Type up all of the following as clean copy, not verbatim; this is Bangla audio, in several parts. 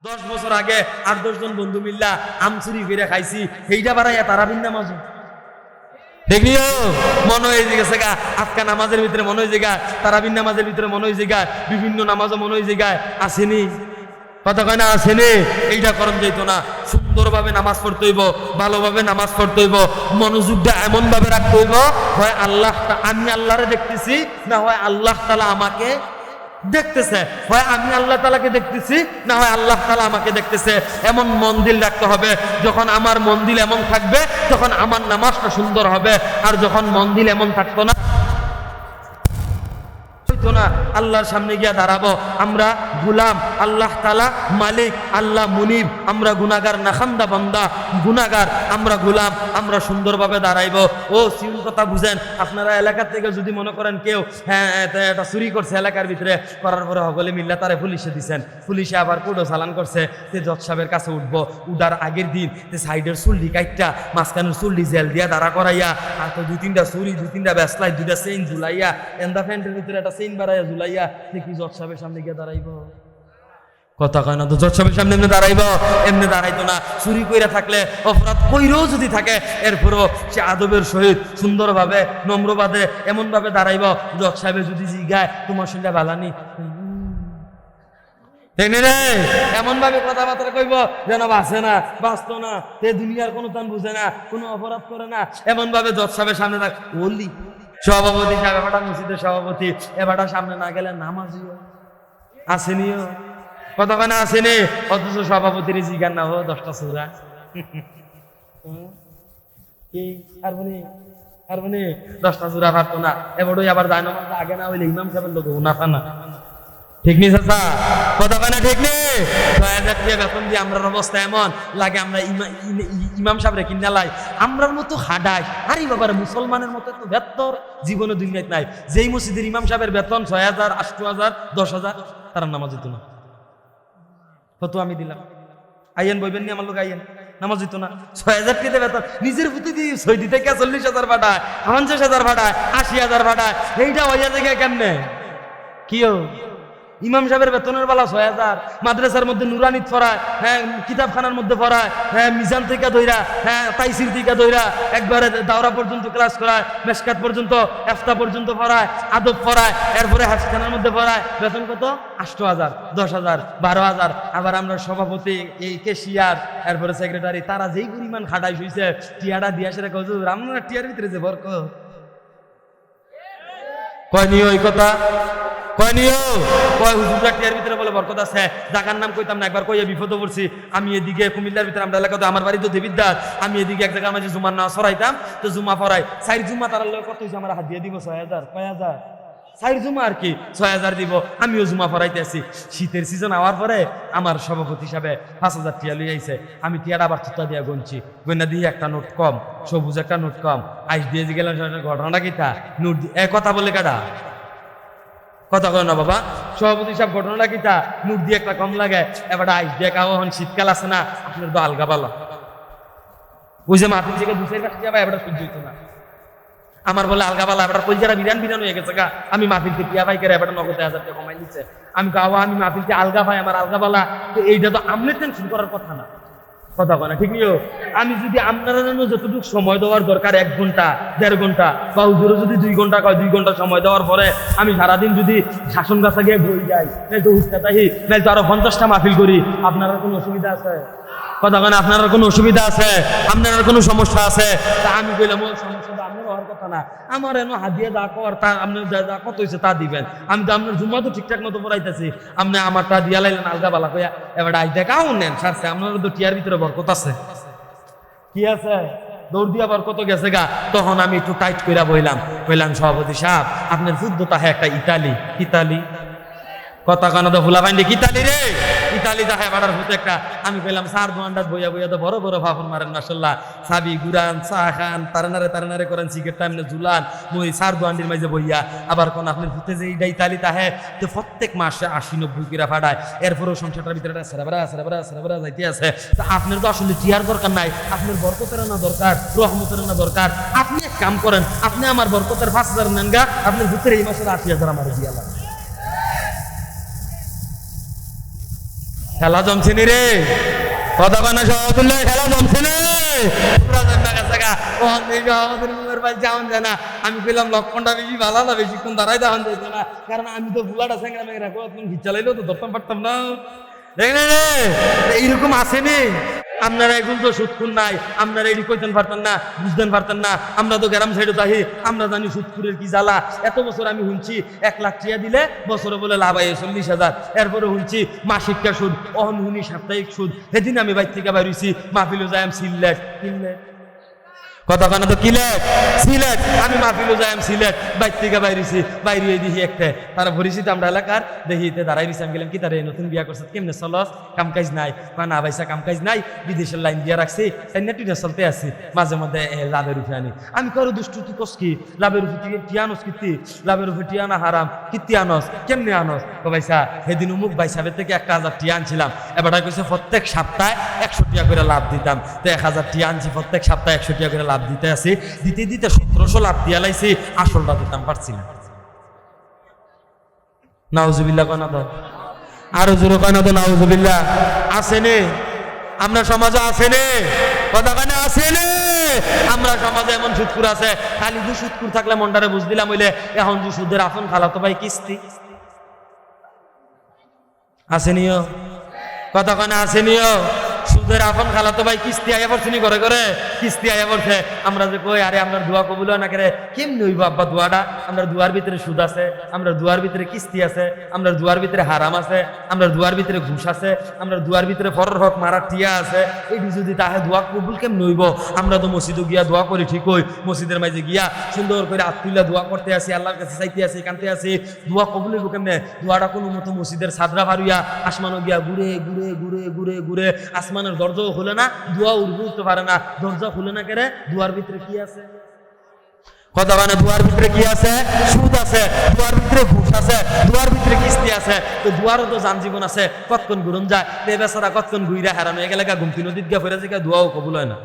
10 বছর আগে 8-10 জন বন্ধু মিল্লা আমচুরি করে খাইছি, এইটা বাড়াইয়া তারাবির নামাজ দেখলিও মনে হয়ে গেছে গা। আজকা নামাজের ভিতরে মনে হয়ে গা, তারাবির নামাজের ভিতরে মনে হয়ে গা, বিভিন্ন নামাজও মনে হয়ে গা আসেনি, কথা কয় না আসেনি। এইটা করণ যাইতো না। সুন্দরভাবে নামাজ পড়তে হইব, ভালোভাবে নামাজ পড়তে হইব, মনোযোগটা এমন ভাবে রাখতে হইব, হয় আল্লাহ আমি আল্লাহরে দেখতেছি, না হয় আল্লাহ তাআলা আমাকে দেখতেছে, হয় আমি আল্লাহ তাআলাকে দেখতেছি, না হয় আল্লাহ তাআলা আমাকে দেখতেছে। এমন মন দিল রাখতে হবে। যখন আমার মন দিল এমন থাকবে তখন আমার নামাজটা সুন্দর হবে। আর যখন মন দিল এমন থাকতো না, না আল্লাহর সামনে গিয়া দাঁড়াবো আমরা গুলাম, আল্লাহ তাআলা মালিক, আল্লাহ মুনিব, আমরা গুনাহগার নাখান্দা বান্দা, গুনাহগার আমরা গুলাম, আমরা সুন্দরভাবে দাঁড়াইবো। ও সিউল কথা বুঝেন আপনারা। এলাকা থেকে যদি মনে করেন কেউ এটা চুরি করছে এলাকার ভিতরে, করার পরে সকলে মিল্লা তারে পুলিশে দিচ্ছেন, পুলিশে আবার কোডো চালান করছে, তে জজ সাহেবের কাছে উঠবো, উঠার আগের দিন তে সাইডের চুল্লি কাইটটা মাঝখানের চুল্লি জেল দিয়া দাঁড়া করাইয়া, আর তো 2-3টা চুরি, 2-3টা ব্যাসলাই, 2টা চেইন ঝুলাইয়া, এন্দা প্যান্টের ভিতরে একটা চেইন বাড়াইয়া ঝুলাইয়া দেখি জজ সাহেবের সামনে গিয়ে দাঁড়াইব। কথা কয় না তো, জজ সাহেবের সামনে এমনি দাঁড়াইব? এমনি দাঁড়াইতো না। চুরি কইরা থাকলে, অপরাধ কইরেও যদি থাকে, এরপরও সে আদবের সহিত সুন্দরভাবে নম্রভাবে এমন ভাবে দাঁড়াইব, জজ সাহেবে যদি জিগায় তোমার সঙ্গে বালানি এমন ভাবে কথাবার্তা কইব যেন বাঁচে না, বাঁচত না, সে দুনিয়ার কোনো তান বুঝে না, কোনো অপরাধ করে না, এমন ভাবে জজ সাহেবের সামনে থাক। ওলি সভাপতি সাহেব, এবারটা মসজিদের সভাপতি, এবারটা সামনে না গেলে নামাজিও আসেনিও, কথা কেনা আসেনি, অথচ সভাপতির জিগার না হো 10টা সূরা আর 10টা সূরা পারতো না। এবারই আবার যায় নামাজ আগে না হইলে ইমাম সাহেবের লোক উনাফা না, ঠিক নেই চাচা? কথা কেনা ঠিক নেই? 6,000 টাকা বেতন দিয়ে আমরার অবস্থা এমন লাগে, আমরা ইমাম সাহেবরে কিনা লাই আমরার মতো হাডাই। আরে বাবার মুসলমানের মতো তো বেতর জীবনে দুনিয়ায় নাই। যেই মসজিদের ইমাম সাহেবের বেতন 6,000, 8,000, 10,000, তারা নামাজ দিত না। কত আমি দিলাম, আইয়েন বইবেন নি আমার লোক, আইয়েন নামাজ দিত না। 6,000 টাকা বেতন নিজের প্রতি দিয়ে সৌদি থেকে 40,000 ভাড়ায়, 50,000 ভাড়ায়, 80,000 ভাড়ায়, এইটা হইয়া থেকে কেমনে? কিও ইমাম সাহেবের বেতনের বেলা 6,000, মাদ্রাসার মধ্যে নুরানিত পড়ায়, হ্যাঁ কিতাবখানার মধ্যে পড়ায়, হ্যাঁ মিজান থেকে ধইরা, হ্যাঁ তাইসির থেকে ধইরা একবারে দাওরা পর্যন্ত ক্লাস করায়, মেশকাত পর্যন্ত, ইফতা পর্যন্ত পড়ায়, আদব পড়ায়, এরপরে হাফখানার মধ্যে পড়ায়। বেতন কত? 8,000, 10,000, 12,000। আবার আমরা সভাপতি, এই কেশিয়ার, এরপরে সেক্রেটারি, তারা যেই পরিমাণ খাটাই শুইছে, টিয়াটা দিয়ে আসে রেখে আমরা টিয়ার ভিতরে যে বরকত কয় নিও, এই কথা কয় নিও, কয় হুজুররা টিয়ার ভিতরে বলে বরকত আছে। জায়গার নাম কইতাম না, একবার কইয়া বিপদে পড়ছি। আমি এদিকে কুমিল্লার ভিতরে, আমরা এলাকাতে, আমার বাড়ি তো দেবিদ্দার, আমি এদিকে এক জায়গায় মাঝে জুমার নামাজ পড়াইতাম, তো জুমা পড়াই 4 জুমা, তারা কত হয়েছে আমার হাত দিয়ে দিব 6,000, কয় হাজার 4 জুমা আর কি 6,000 দিব। আমিও জুমা পড়াইতে আছি। শীতের সিজন আওয়ার পরে আমার সভাপতি হিসাবে 5,000 টিয়া লই আইছে। আমি টিয়াটা আবার চুতা দিয়া গনছি, গন্যা দিয়ে একটা নোট কম, সবুজ একটা নোট কম, আইস দিয়ে গেলাম। ঘটনাটা কিতা? নোট কথা বলে কাটা কথা কয় না বাবা, সভাপতি সাহেব ঘটনাটা কিতা? নোট দিয়ে একটা কম লাগে, এবার আইস দিয়ে খাওয়া, এখন শীতকাল আছে না, আপনার তো আলগা পালা ওই যে মাটির থেকে 2-4 টাকা যাবা, এবার সহ্য হইতো না আমার, বলে আলগা পালা, এবার কলজারা বিরান হয়ে গেছে গা। আমি মাটির থেকে টিয়া পাই করে এবার 90,000 টাকা কমাই দিচ্ছে। আমি গাওয়া, আমি মাটির থেকে আলগা পাই, আমার আলগা পালা, তো এইটা তো আপনি টেনশন করার কথা না, কথা কয় না, ঠিক নিও? আমি যদি আপনারা জন্য যতটুকু সময় দেওয়ার দরকার, 1 ঘন্টা 1.5 ঘন্টা, বা হুজুরে যদি 2 ঘন্টা কয়, 2 ঘন্টা সময় দেওয়ার পরে আমি সারাদিন যদি শাসন গাছা গিয়ে বই যাই, তো উঠতে তাহি, তো আরো 50টা মাহফিল করি, আপনার কোনো অসুবিধা আছে? কথা কয় না, আপনার কোনো অসুবিধা আছে? আপনার কোনো সমস্যা আছে? তা আমি কইলাম ও সমস্যা তো আপনার হওয়ার কথা না, আমার এমন হাদিয়া যা কর তা আপনি যা কত হয়েছে তা দিবেন। আমি তো আপনার জুম্মা তো ঠিকঠাক মতো পড়াইতেছি, আপনি আমারটা দিয়া লাইলেন আলগা বালা কইয়া, এবার আই দেখাও নেন সারছে। আপনার তো টিয়ার ভিতরে বরকত আছে, কি আছে? দৌড় দিয়া বরকত গেছে গা। তখন আমি একটু টাইট কইরা বইলাম সভাপতি সাহেব, আপনার ফুদ্দতা হ্যাঁ একটা ইতালি কথা কানা তো ভুলা পাইনি, ইতালি রে, ইতালি দেখা বাড়ার হতো একটা। আমি কইলাম সার দোয়ান্ডাত বইয়া তো বড় বড় ফাফন মারেন মাশাল্লাহ, সাবি গুরান চা খান, তারানারে করেন, সিগারেট টাইমে ঝুলান, মই সার দোয়ান্ডির মাঝে বইয়া। আবার কোন আপনার ভূতে যে এইটা ইতালি তাহে, তো প্রত্যেক মাসে 80-90 কিরা ফাটায়, এরপরেও সংসারটার ভিতরে সেরাবেরা যাইতে আছে। তা আপনার তো আসলে টিয়ার দরকার নাই, আপনার বরকতের না দরকার, রহমতের না দরকার। আপনি এক কাম করেন, আপনি আমার বরকতের 5,000 নেন গা, আপনার ভূতের এই মাসের 80,000 আমার দিয়া লাগে। খেলা জমছে নি রে, কথা কানা সহতুল্লাহ, খেলা জমছে নে। আমি কইলাম লক্ষণটা বেশি ভালো না, বেশিক্ষণ দাঁড়াই দাঁড়ান যাইতো না, কারণ আমি তো বুলাটা স্যাংরা মেঘরা চালাইলেও তো ধরতাম পারতাম না। দেখলেন এইরকম আসেনি। আপনারা এখন তো সুৎখুর নাই, আপনারা এটি কইতেন পারতেন না, বুঝতেন পারতেন না। আমরা তো গ্রাম সাইডে তাহি, আমরা জানি সুৎখুরের কি জ্বালা। এত বছর আমি শুনছি 1 লাখ টাকা দিলে বছরে বলে লাভ হয় 40,000। এরপরে শুনছি মাসিকটা সুদ, অহন শুনি সাপ্তাহিক সুদ। সেদিন আমি বাইর থেকে বাইরেছি, মাহফিলে যাই আমি সিলেট, কথা কানা তো কিলেট সিলেট, আমি মাহফিলে যাই আমি সিলেট, বাইর থেকে বাইরেছি, বাইরে দেখি একটা তারা পরিচিত আমরা এলাকার, দেখি দাঁড়াই দিছি। আমি গেলাম কি তারা নতুন বিয়া করছে, কেমনে চলস, কাম কাজ নাই, না ভাইসা কাম কাজ নাই, বিদেশের লাইন দিয়ে রাখছি, তাই না টিনে চলতে আসি, মাঝে মধ্যে লাভের উঠে আনি। আমি করো দুষ্টু তুই কস কি, লাভের উপরে টিয়ানস কীর্তি, লাভের উপরে টিয়ানা হারাম, কীর্তি আনস, কেমনে আনস? তো ভাইসা সেদিন উমুক ভাই সাহেবের থেকে 1,000 টিয়া আনছিলাম, এবার কইছে প্রত্যেক সপ্তাহে 100 টাকা করে লাভ দিতাম। তো 1,000 টিয়া আনছি, প্রত্যেক সপ্তাহে 100 টাকা করে লাভ দিতে আসি, দিতে দিতে 1700 লাভ দিয়া লাইছি, আসলটা দিতাম পারছি না। নাউজুবিল্লাহ কনা তো, আরো জোরে কনা তো নাউজুবিল্লাহ। আসেনে আমরা সমাজে, আসেনে কথা কানে, আসেনে আমরা সমাজে এমন সুৎকুর আছে। খালি দু সুৎকুর থাকলে মনটারে বুঝ দিলাম হইলে, এখন যে সুদের আপন খালাতো ভাই কিস্তি আসেনিও, কথা কানে আসেনিও। সুদের আপন খালাতো ভাই কিস্তি আয়া পড়ছে নি, ঘরে ঘরে কিস্তি আয়া পড়ছে। আমরা যে কই আরে আমরা দোয়া কবুল না করে, কেমনি হইব আব্বা দোয়াটা? আমরা দুয়ার ভিতরে সুদ আছে, আমরা দুয়ার ভিতরে কিস্তি আছে, আমরা দুয়ার ভিতরে হারাম আছে, আমরা দুয়ার ভিতরে ঘুষ আছে, আমরা দুয়ার ভিতরে ফরর হক মারার টিয়া আছে। এটি যদি তাহে দোয়া কবুল কেমনি হইব? আমরা তো মসজিদে গিয়া দোয়া করি ঠিক হই, মসজিদের মাঝে গিয়া সুন্দর করে আত্মীলা দোয়া করতে আসি, আল্লাহর কাছে চাইতে আসি, কানতে আসি। দোয়া কবুল হইব কেমনে? দোয়াটা কোনো মতো মসজিদের সাদরা ভারুইয়া আসমানও গিয়া ঘুরে ঘুরে ঘুরে ঘুরে ঘুরে আসমানের দরজাও খুলে না, দোয়া উঠতে পারে না। দরজা খুলে না কেরে? দুয়ার ভিতরে কি আছে? কথা মানে দুয়ার ভিতরে কি আছে? সুদ আছে, দুয়ার ভিতরে ঘুষ আছে, দুয়ার ভিতরে কিস্তি আছে। তো দুয়ারও তো যান জীবন আছে, কতক্ষণ ঘুরন যায়, তে বেচারা কতক্ষণ ঘুইরা হারানো হয়ে গেলে ঘুমতি নদীত গিয়ে ফেরে যে দোয়াও কবুল হয় না।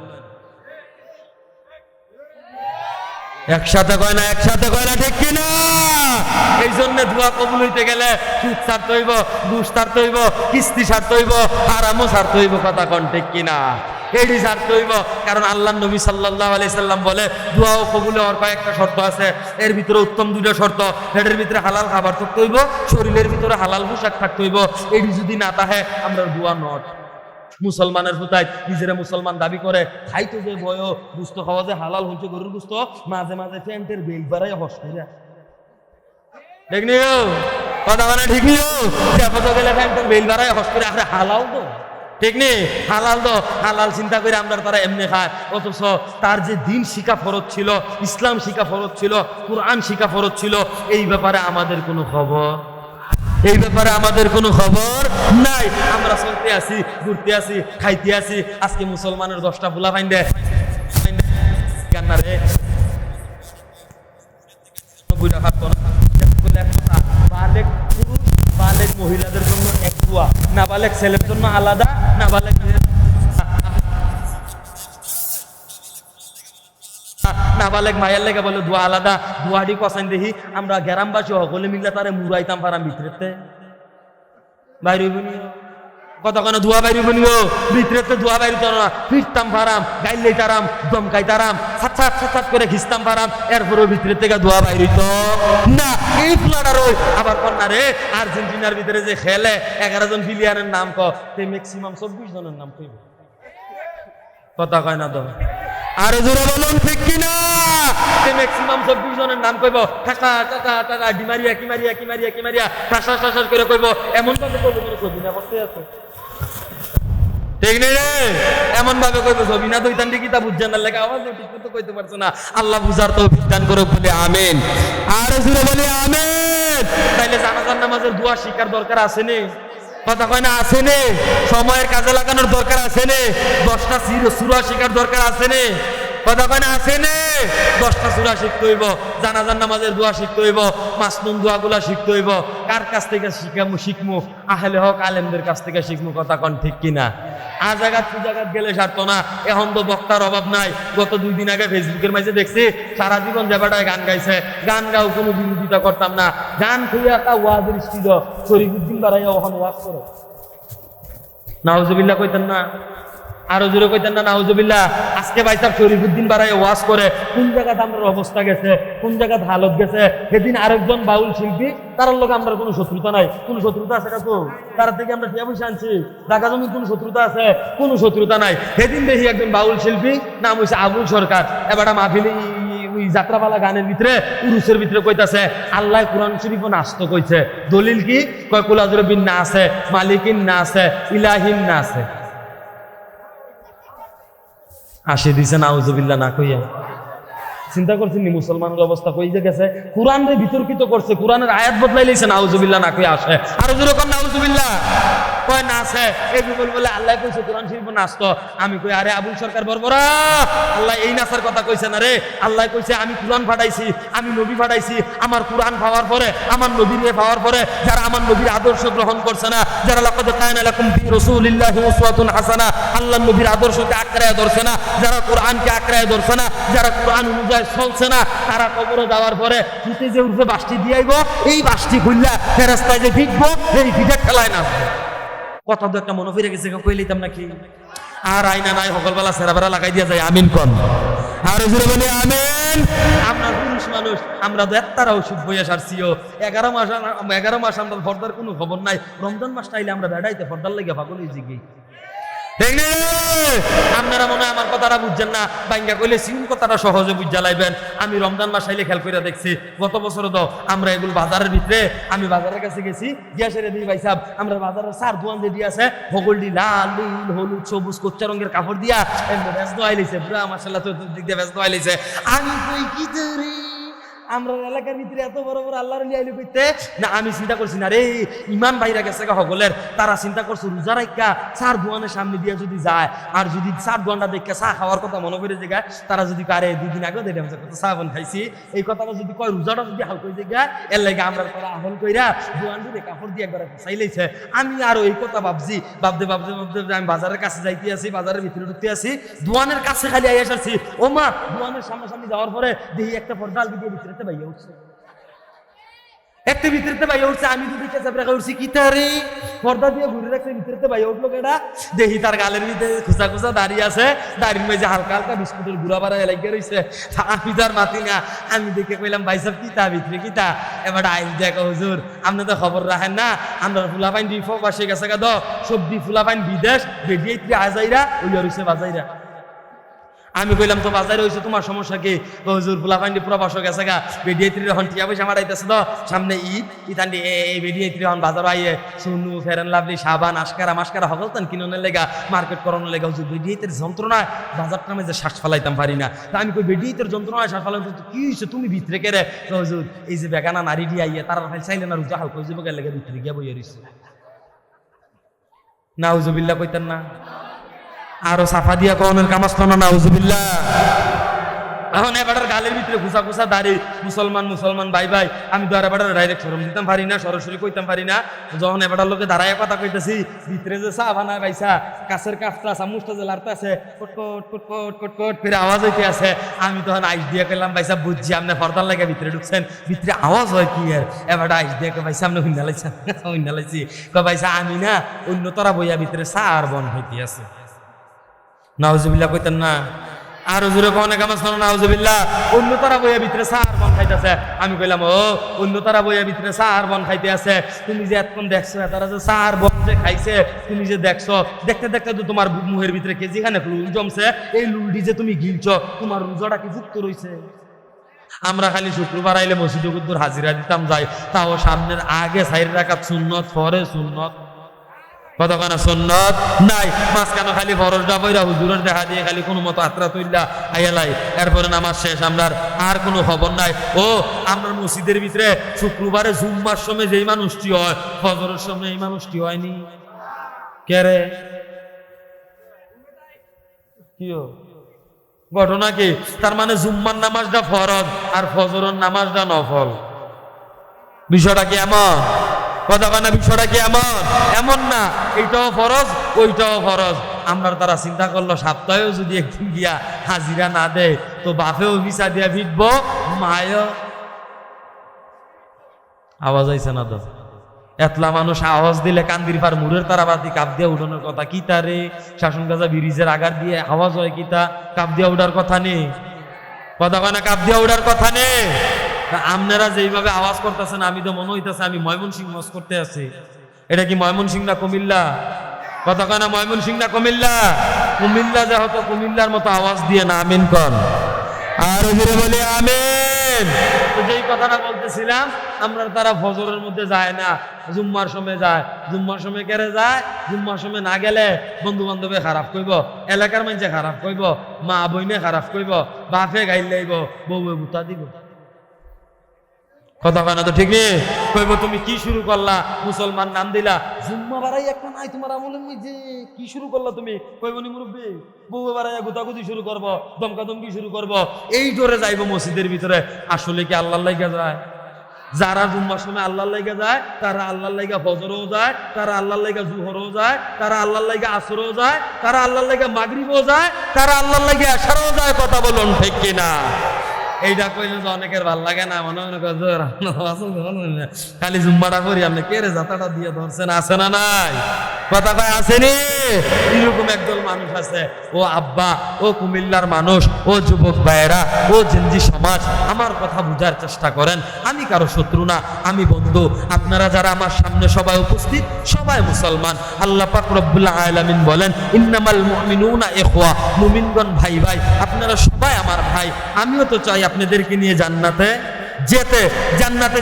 একসাথে কয় না, একসাথে কয় না, ঠিক কিনা? এই জন্য দোয়া কবুল হইতে গেলে সুদ ছাড়তে হইব, ঘুষ ছাড়তে হইব, কিস্তি ছাড়তে হইব, হারামও ছাড়তে হইব, কথা কন ঠিক কিনা? এটি ছাড়তে হইব। কারণ আল্লাহ নবী সাল্লাল্লাহু আলাইহি সাল্লাম বলে দোয়া ও কবুল হওয়ার কয়েকটা শর্ত আছে। এর ভিতরে উত্তম 2টা শর্ত, পেটের ভিতরে হালাল খাবার থাকতে হইব, শরীরের ভিতরে হালাল পোশাক থাকতে হইব। এটি যদি না থাকে আমরা দোয়া নট। মুসলমানের ফুতায় নিজেরা মুসলমান দাবি করে, খাইতে যে বয় গুস্ত খাওয়া যে হালাল হচ্ছে, গরুর গুস্ত, মাঝে মাঝে প্যান্টের বেল বাড়াই হস করে ঠিক নি কথা মানে, ঠিক নি গেলে প্যান্টের বেল বাড়াই হস করে, আরে হালাল তো ঠিক নেই, হালাল তো হালাল চিন্তা করে আমরা তারা এমনি খায়। অথচ তার যে দিন শিখা ফরজ ছিল, ইসলাম শিখা ফরজ ছিল, কোরআন শিখা ফরজ ছিল, এই ব্যাপারে আমাদের কোনো খবর, এই ব্যাপারে আমাদের কোনো খবর নাই। আমরা চলতে আসি, ঘুরতে আসি, খাইতে আসি। আজকে মুসলমানের 10টা ফুলা ফাইন্ডে রে বালেক পুরুষ বালেক মহিলাদের জন্য এক দোয়া, নাবালেক ছেলের জন্য আলাদা, নাবালেক নাবালেক মায়ের লেগে বলে দোয়া আলাদা। দোয়াটি কসাইন দেখি আমরা গ্রামবাসী সকলে মিললে তারে মুরাইতাম পারাম ভিতরেতে বাইরে কতক্ষণ দোয়া বাইরে বনিও, ভিতরেতে দোয়া বাইরে না, ফিরতাম পারাম, গাইলে তারাম, দমকাই তারাম, ছাট ছাট করে খিস্তাম পারাম, এরপরেও ভিতরের থেকে দোয়া বাইরে তো না। এই প্লাটার আবার কন্যা রে আর্জেন্টিনার ভিতরে যে খেলে 11 জন প্লেয়ারের নাম কে ম্যাক্সিমাম 24 জনের নাম কইব, কথা কয় না তো আর জোরে বলুন ঠিক কিনা? ম্যাক্সিমাম 24 জনের নাম কইব, টাকা টাকা টাকা ডিমারিয়া কিমারিয়া কিমারিয়া কিমারিয়া টাসা টাসা করে কইব। এমন ভাবে কইব কোনো ছবি না করতে আছে, ঠিক নেই রে? এমন ভাবে কইব ছবি না দইতান কি তা বুঝছেন না, লেখা আওয়াজ ঠিক মতো কইতে পারছো না। আল্লাহ বুঝার তৌফিক দান করুক বলে আমিন, আর জোরে বলে আমিন। তাইলে জানাজার নামাজের দোয়া শিকার দরকার আছে নি, কথা কয় না আছে নে? সময়ের কাজে লাগানোর দরকার আছে নে? 10টা সূরা শিখার দরকার আছে নে? কথা কয় না আছে নে? 10টা সূরা শিখতে হইব, জানাজার নামাজের দোয়া শিখতে হইব, মাসনুন দোয়াগুলা শিখতে হইব। কার কাছ থেকে শিখমু? আহলে হক আলেমদের কাছ থেকে শিখমু, কথা কন ঠিক কিনা? জায়গাত গেলে সারতো না। এখন তো বক্তার অভাব নাই। গত 2 দিন আগে ফেসবুকের মাঝে দেখছি সারা জীবন যেবাটায় গান গাইছে, গান গাও কোনো বিরোধিতা করতাম না, গান খুঁজে একটা ওয়াজের স্টিজ শরীফুদ্দিন বাড়াইয়া ওখানে ওয়াজ করো, নাউজুবিল্লাহ কইতেন না, আরো জোরে কইতেন না নাউজুবিল্লাহ। আজকে ভাই সাহেব শরীফুদ্দিন বাড়ায় ওয়াজ করে কোন জায়গাতে আমরা অবস্থা গেছে, কোন জায়গাতে হালত গেছে। সেদিন আরেকজন বাউল শিল্পী, তার লোক আমরা কোনো শত্রুতা নাই। কোনো শত্রুতা আছে কাকু? তার থেকে আমরা টিয়া পয়সা আনছি, টাকা জমি কোনো শত্রুতা আছে? কোনো শত্রুতা নাই। সেদিন দেখি একজন বাউল শিল্পী, নাম হয়েছে আবুল সরকার, এবার মাহফিলি ওই যাত্রাপালা গানের ভিতরে উরুসের ভিতরে কইতাছে আল্লাহ কোরআন শরীফ নাস্ত কইছে। দলিল কি? কয় কুলাজুর বিন না আছে, মালিকিন না আছে, ইলাহিন না আছে। আসে দিছে নাউজুবিল্লাহ না কইয়া। চিন্তা করছেন নি মুসলমানের অবস্থা কই যে গেছে? কোরআন রে বিতর্কিত করছে, কোরআনের আয়াত বদলাই লাইছে, নাউজুবিল্লাহ না কইয়া আসে। আর জোরে কোন নাউজুবিল্লাহ কয় না আছে। এই বলে আল্লাহ কইছে কোরআন শরীফ নাস্ত। আমি কই আরে আবুল সরকার বরবরা, আল্লাহ এই নাসার কথা কইছে না রে। আল্লাহ কইছে আমি কোরআন ফাটাইছি, আমি নবী ফাটাইছি। আমার কোরআন পাওয়ার পরে, আমার নবীর পাওয়ার পরে যারা আমার নবীর আদর্শ গ্রহণ করছে না, যারা লাকাদ কানা লাকুম ফি রাসূলিল্লাহি উসওয়াতুন হাসানা, আল্লাহর নবীর আদর্শকে আঁকড়ায় ধরছে না, যারা কোরআনকে আঁকড়ায় ধরছে না, যারা কোরআন অনুযায়ী চলছে না, তারা কবরে যাওয়ার পরে ফুটে যে উঠবে বাসটি দিয়াইব, এই বাসটি খুললা ফেরেশতায় যে ভিড়বো, এই ভিড়ে খেলায় না। কথা তো একটা মনে ফিরে গেছে, কই লইতাম নাকি? আর আইনা নাই সকালবেলা সেরাবেলা লাগাই দিয়া যায় আমিন কন। আর জোরে বলি আমিন। আমরা পুরুষ মানুষ, আমরা তো এত্তারা ওষুধ বইয়া সারছিও। 11 মাস আমরা ফর্দার কোনো খবর নাই। রমজান মাসটা আইলে আমরা বেড়াইতে ফর্দার লেগে পাগল হয়ে জিগি। আপনারা মনে হয় আমার কথাটা বুঝছেন না, বাইঙ্গা কইলে সিউন কথাটা সহজে বুঝা লাইবেন। আমি রমজান মাস আইলে খেয়াল করে দেখছি, গত বছর তো আমরা এগুলো বাজারের ভিতরে, আমি বাজারের কাছে গেছি, গিয়া সেরে দিই ভাই সাহেব, আমরা বাজারের সার দোয়ান যে আছে হগলডি লাল নীল হলুদ সবুজ কোচ্চা রঙের কাপড় দিয়া ব্যস্ত আইলেছে, পুরা মাশাআল্লাহ তো দিক দিয়ে ব্যস্ত আইলেছে। আমি কই কি ধরে আমরা এলাকার ভিতরে এত বড় বড় আল্লাহর লিয়াইলি কইতে না। আমি চিন্তা করছি না রে, ইমান বাইরা গেছে হগলের, তারা চিন্তা করছে রোজা রাখা চার দোয়ানের সামনে দিয়ে যদি যায়, আর যদি চার দোয়ানটা দেখে চা খাওয়ার কথা মনে করে জায়গায়, তারা যদি কারে 2 দিন আগে দেখে চা বন খাইছি, এই কথাটা যদি কয় রোজাটা যদি হাল করে জায়গা, এর লাগে আমরা তারা আহল কইরা দোয়ান দিয়ে কাপড় দিয়ে একবার চাইলেছে। আমি আরো এই কথা ভাবছি, ভাবতে ভাবতে ভাবতে আমি বাজারের কাছে যাইতে আছি, বাজারের ভিতরে ঢুকতে আছি, দোয়ানের কাছে খালি আইয়া আসছি, ও মা দোয়ানের সামনাসামনি যাওয়ার পরে দেখি একটা পর্দা দিয়ে ভিতরে বাইয়া উঠছে, একটা ভিতরেতে বাইয়া উঠছে। আমি তো দেখে চাপড়া উঠছি, কি তারে পর্দা দিয়ে ঘুরে রাখছে, ভিতরেতে বাইয়া উঠলো কেটা। দেখি তার গালের ভিতরে খোঁচা খোঁচা দাঁড়িয়ে আছে, দাঁড়িয়ে মেঝে হালকা হালকা বিস্কুটের গুড়া বাড়া লাগিয়ে রয়েছে। আমি তার মাতি না, আমি দেখে কইলাম ভাই সাহেব কিতা ভিতরে কিতা? এবার আইল দেখো হুজুর, আপনি তো খবর রাখেন না, আমরা ফুলাপাইন ডিফো বাসে গেছে গা তো সবজি ফুলাপাইন বিদেশ বেরিয়ে আজাইরা ওই রয়েছে বাজাইরা। আমি কইলাম তো বাজারে হয়েছে, তোমার সমস্যা কি? হুজুর ফুলাফান্ডি পুরো বসে গেছে গা, বেডিয়েত্রী এখন টিয়া পয়সা মারাইতেছে তো, সামনে ঈদ ইতান্ডি এই বেডিয়েত্রী এখন বাজার আইয়ে সুনু ফেরেন লাভলি সাবান আশকারা মাস্কারা হগলতান কিনোনের লেগা, মার্কেট করানোর লেগা। হুজুর বেডিয়েতের যন্ত্রণায় বাজারটা আমি যে শ্বাস ফেলাইতাম পারি না। তা আমি কই বেডিয়েতের যন্ত্রণায় শ্বাস ফেলাইতাম, কি হয়েছে তুমি ভিতরে কেড়ে? হুজুর এই যে বেগানা নারী দিয়ে আইয়ে তারা চাইলে না রুজা হালকা হয়ে যাবে লেগে ভিতরে গিয়া বইয়া রইছে। নাউজুবিল্লাহ কইতেন না? আরো সাফা দিয়া কনের কামাস্ত না নাউজুবিল্লাহ। এখন এবারের গালের ভিতরে ঘুষা ঘুষা দাঁড়ি, মুসলমান মুসলমান ভাই ভাই। আমি তো আর এবার ডাইরেক্ট সরম দিতাম পারি না, সরাসরি কইতাম পারি না। যখন এবার লোকে দাঁড়ায় কথা কইতেছি, ভিতরে যে চা বানায় ভাইসা কাছের কাপটা চামচটা যে লাড়তে আছে কটকট কটকট কটকট ফিরে আওয়াজ হইতে আছে। আমি তখন আইস দিয়ে কইলাম ভাইসা বুঝছি আপনি ফর্দার লাগে ভিতরে ঢুকছেন, ভিতরে আওয়াজ হয় কি এর? এবার আইস দিয়ে ভাইসা আপনি হুইনা লাইছেন, হুইনা লাইছি। ভাইসা আমি না অন্য তোরা বইয়া ভিতরে চা আর বন হইতে আছে। নাউজুবিল্লাহ কইতেন না? আরো জোরে কোন কামাস না নাউজুবিল্লাহ। অন্য তারা বইয়া ভিতরে সার বন খাইতেছে। আমি কইলাম ও অন্য তারা বইয়া ভিতরে সার বন খাইতে আছে, তুমি যে এতক্ষণ দেখছো তারা যে সার বন যে খাইছে, তুমি যে দেখছো, দেখতে দেখতে তো তোমার মুহের ভিতরে কেজিখানে লুল জমছে। এই লুলটি যে তুমি গিলছো, তোমার রোজাটা কি ভুক্ত রইছে? আমরা খালি শুক্রবার আইলে মসজিদে কুদ্দুর হাজিরা দিতাম যাই, তাও সামনের আগে 4 রাকাত সুন্নত, পরে সুন্নত, কতখানা সুন্নত নাই, মাঝখানে খালি ফরজটা বইরা হুজুরের দেখা দিয়ে খালি কোনো মতো আত্রা তৈলা আইয়ালাই, এরপরে নামাজ শেষ, আমরার আর কোনো খবর নাই। ও আমরা মসজিদের ভিতরে শুক্রবারে জুম্মার সময় যেই মানুষটি হয়, ফজরের সময় এই মানুষটি হয়নি কে রে? কি ঘটনা কি? তার মানে জুম্মার নামাজটা ফরজ আর ফজরের নামাজটা নফল। বিষয়টা কি এমন? কতখানা বিষয়টা কি এমন? এমন না, এইটাও ফরজ ওইটাও ফরজ। আমরা তারা চিন্তা করলো সপ্তাহেও যদি একদিন গিয়া হাজিরা না দেয় তো বাপেও ভিসা দিয়া ভিটবো, মায়ও। আওয়াজ আইছে না তো? এতলা মানুষ আওয়াজ দিলে কান্দির পার মুরের তারাবাতি কাপ দিয়ে উঠানোর কথা কি তারে শাসন গাজা ব্রিজের আগার দিয়ে আওয়াজ হয় কি তা কাপ দিয়ে উঠার কথা নেই কথা কয় না কাপ দিয়ে উঠার কথা নেই আপনারা যেইভাবে আওয়াজ করতেছেন আমি তো মনে হইতেছে আমি ময়মনসিংহ মস করতে আছি এটা কি ময়মনসিংহ না কুমিল্লা কথা কয় না ময়মনসিংহ না কুমিল্লা কুমিল্লা যা হতো কুমিল্লার মতো আওয়াজ দিয়ে না আমিন কন আর জোরে বলি আমিন তো যেই কথাটা বলতেছিলাম আমরা তারা ফজরের মধ্যে যায় না জুম্মার সময় যায় জুম্মার সময় কেড়ে যায় জুম্মার সময় না গেলে বন্ধু বান্ধবে খারাপ কইব এলাকার মানুষে খারাপ কইব মা বইনে খারাপ কইব বাপে গাইল লাইব বউ বুতা দিব কথা কয় না তো ঠিক নেই কইব তুমি কি শুরু করলা মুসলমান নাম দিলা জুম্মা বাড়াই একটা নাই তোমার আমলের মধ্যে কি শুরু করলা তুমি কইব নি মুরব্বী বউ বাড়াইয়া গুতাগুতি শুরু করব দমকাদমকি শুরু করব এই জোরে যাইব মসজিদের ভিতরে আসলে কি আল্লাহর লাইগা যায় যারা জুম্মার সময় আল্লাহর লাইগা যায় তারা আল্লাহর লাইগা ফজরও যায় তারা আল্লাহর লাইগা জুহরও যায় তারা আল্লাহর লাইগা আসরও যায় তারা আল্লাহর লাইগা মাগরিবও যায় তারা আল্লাহর লাইগা এশারও যায় কথা বলুন ঠিক কিনা এইটা কইলে তো অনেকের ভাল লাগে না মনে মনে করে খালি জুম্মাটা করি আপনি কে রে যাতাটা দিয়ে ধরছেন আছে না নাই কথা কয় আসেনি এরকম একদল মানুষ আছে ও আব্বা ও কুমিল্লার মানুষ ও যুবক ভাইয়েরা ও জিনজি সমাজ আমার কথা বুঝার চেষ্টা করেন আমি কারো শত্রু না আমি বন্ধু আপনারা যারা আমার সামনে সবাই উপস্থিত সবাই মুসলমান আল্লাহ পাক রব্বুল আলামিন বলেন ইন্নামাল মুমিনুনা ইখওয়া মুমিনগণ ভাই ভাই আপনারা সবাই আমার ভাই আমিও তো চাই আপনাদেরকে নিয়ে জান্নাতে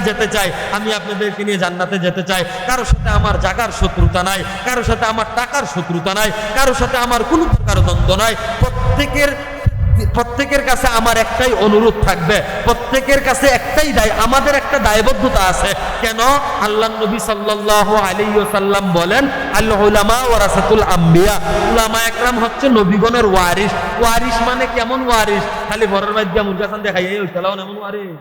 যেতে চাই আমি আপনাদেরকে নিয়ে জান্নাতে যেতে চাই কারোর সাথে আমার জাগার শত্রুতা নাই কারোর সাথে আমার টাকার শত্রুতা নাই কারোর সাথে আমার কোনো প্রকার দ্বন্দ্ব নাই প্রত্যেকের কাছে আমার একটাই অনুরোধ থাকবে প্রত্যেকের কাছে একটাই আমাদের একটা দায়বদ্ধতা আছে কেন আল্লাহ নবী সাল্লাল্লাহু আলাইহি ওয়াসাল্লাম বলেন আল উলামা ওয়ারাসাতুল আম্বিয়া উলামা একরাম হচ্ছে নবীগণের ওয়ারিস মানে কেমন ওয়ারিস খালি ঘরের মধ্যে মুরগা চান দেখাই এই খেলাও এমন ওয়ারিস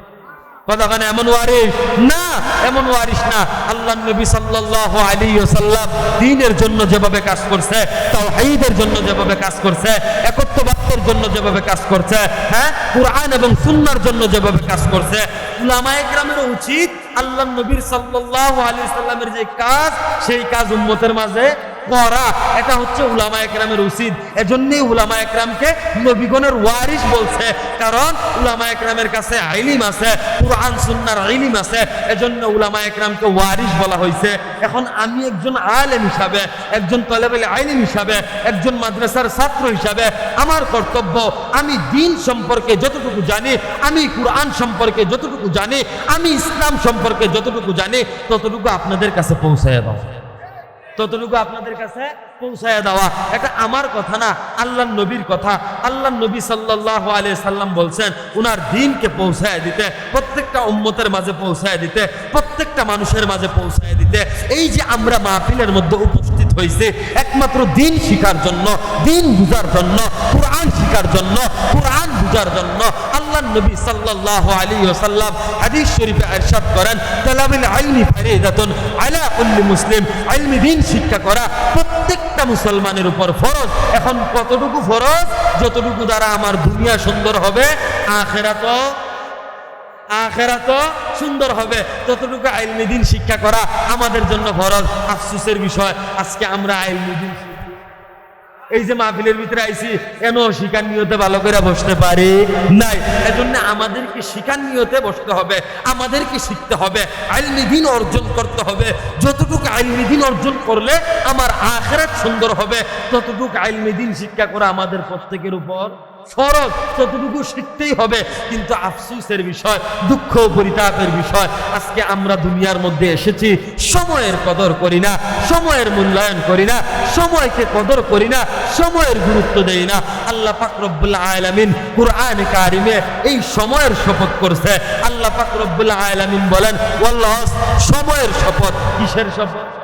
কথা কানে এমন ওয়ারিস না এমন ওয়ারিস না আল্লাহ নবী সাল্লাল্লাহু আলাইহি ওয়াসাল্লাম দ্বীনের জন্য যেভাবে কাজ করছে তাওহীদের জন্য যেভাবে কাজ করছে একত্ববাদের জন্য যেভাবে কাজ করছে হ্যাঁ কুরআন এবং সুন্নাহর জন্য যেভাবে কাজ করছে উলামায়ে কেরামের উচিত আল্লাহ নবী সাল্লাল্লাহু আলাইহি ওয়াসাল্লামের যে কাজ সেই কাজ উম্মতের মাঝে করা এটা হচ্ছে উলামায়ে কেরামের উচিত এজন্যই উলামায়ে কেরামকে নবীগণের ওয়ারিস বলছে কারণ উলামায়ে কেরামের কাছে ইলম আছে কুরআন সুন্নাহর ইলম আছে এজন্য উলামায়ে কেরামকে ওয়ারিস বলা হয়েছে এখন আমি একজন আলেম হিসাবে একজন তলেবুল ইলম হিসাবে একজন মাদ্রাসার ছাত্র হিসাবে আমার কর্তব্য আমি দ্বীন সম্পর্কে যতটুকু জানি আমি কুরআন সম্পর্কে যতটুকু জানি আমি ইসলাম সম্পর্কে যতটুকু জানি ততটুকু আপনাদের কাছে পৌঁছায় দাও এটা আমার কথা না আল্লাহর নবীর কথা আল্লাহর নবী সাল্লাল্লাহু আলাইহি সাল্লাম বলছেন উনার দ্বীনকে পৌঁছায় দিতে প্রত্যেকটা উম্মতের মাঝে পৌঁছায় দিতে প্রত্যেকটা মানুষের মাঝে পৌঁছায় দিতে এই যে আমরা মাহফিলের মধ্যে উপস্থিত হয়েছে একমাত্র দ্বীন শিখার জন্য দ্বীন বুঝার জন্য কুরআন শিখার জন্য কুরআন বুঝার জন্য আল্লাহর নবী সাল্লাল্লাহু আলাইহি ওয়াসাল্লাম হাদিস শরীফে ইরশাদ করেন তালাবুল ইলমি ফরিদাতুন আলা কুল্লি মুসলিম ইলমি দ্বীন শিক্ষা করা প্রত্যেকটা মুসলমানের উপর ফরজ এখন কতটুকু ফরজ যতটুকু দ্বারা আমার দুনিয়া সুন্দর হবে আখিরাতও সুন্দর হবে ততটুকু ইলমি দ্বীন শিক্ষা করা আমাদের জন্য ফরজ আফসোসের বিষয় আজকে আমরা ইলমি দ্বীন এই যে মাহফিলের ভিতরে আইছি এনো শিকার নিয়তে ভালো করে বসতে পারি নাই এজন্য আমাদেরকে শিকার নিয়তে বসতে হবে আমাদেরকে শিখতে হবে ইলমি দ্বীন অর্জন করতে হবে যতটুকু ইলমি দ্বীন অর্জন করলে আমার আখিরাত সুন্দর হবে ততটুকু ইলমি দ্বীন শিক্ষা করা আমাদের প্রত্যেকের উপর ফরজ ততটুকু শিখতেই হবে কিন্তু আফসোসের বিষয় দুঃখ পরিতাপের বিষয় আজকে আমরা দুনিয়ার মধ্যে এসেছি সময়ের কদর করি না সময়ের মূল্যায়ন করি না সময়কে কদর করি না সময়ের গুরুত্ব দেই না আল্লাহ পাক রব্বুল আলামিন কুরআনে কারিমে এই সময়ের শপথ করছে আল্লাহ পাক রব্বুল আলামিন বলেন ওয়াল্লাহ সময়ের শপথ কিসের শপথ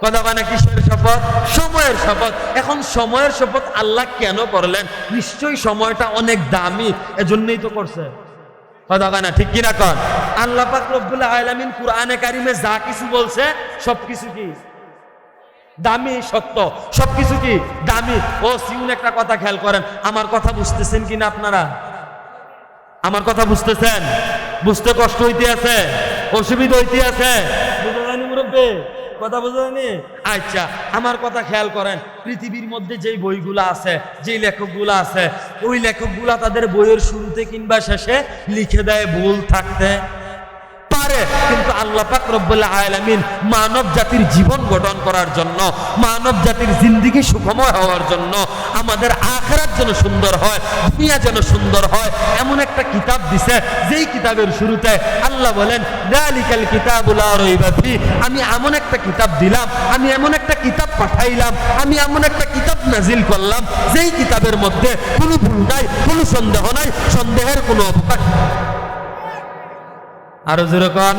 কথা মানে কিসের শপথ সময়ের শপথ এখন সময়ের শপথ আল্লাহ কেন করলেন নিশ্চয়ই সময়টা অনেক দামি এজন্যই তো করছে কথা না ঠিক কিনা কন আল্লাহ পাক রব্বুল আলামিন কুরআনে কারিমে যা কিছু বলছে সবকিছু কি দামি সত্য সবকিছু কি দামি ও সিউন একটা কথা খেয়াল করেন আমার কথা বুঝতেছেন কিনা আপনারা আমার কথা বুঝতেছেন বুঝতে কষ্ট হইতে আছে অসুবিধা হইতে আছে লাগবে, কথা বুঝলেনি? আচ্ছা, আমার কথা খেয়াল করেন, পৃথিবীর মধ্যে যেই বইগুলো আছে, যেই লেখকগুলো আছে, ওই লেখকগুলা তাদের বইয়ের শুরুতে কিংবা শেষে লিখে দেয় ভুল থাকতে পারে, কিন্তু আল্লাহ পাক রব্বুল আলামিন মানব জাতির জীবন গঠন করার জন্য, মানব জাতির জিন্দেগি সুখময় হওয়ার জন্য, আমাদের আখিরাত যেন সুন্দর হয়, দুনিয়া যেন সুন্দর হয়, এমন একটা কিতাব দিছে, যেই কিতাবের শুরুতে আল্লাহ বলেন যালিকাল কিতাবু লা রাইবা ফি, আমি এমন একটা কিতাব দিলাম, আমি এমন একটা কিতাব পাঠাইলাম, আমি এমন একটা কিতাব নাজিল করলাম, যেই কিতাবের মধ্যে কোনো ভুল নাই, কোনো সন্দেহ নাই, সন্দেহের কোনো অবকাশ। আরো জোরে কোন,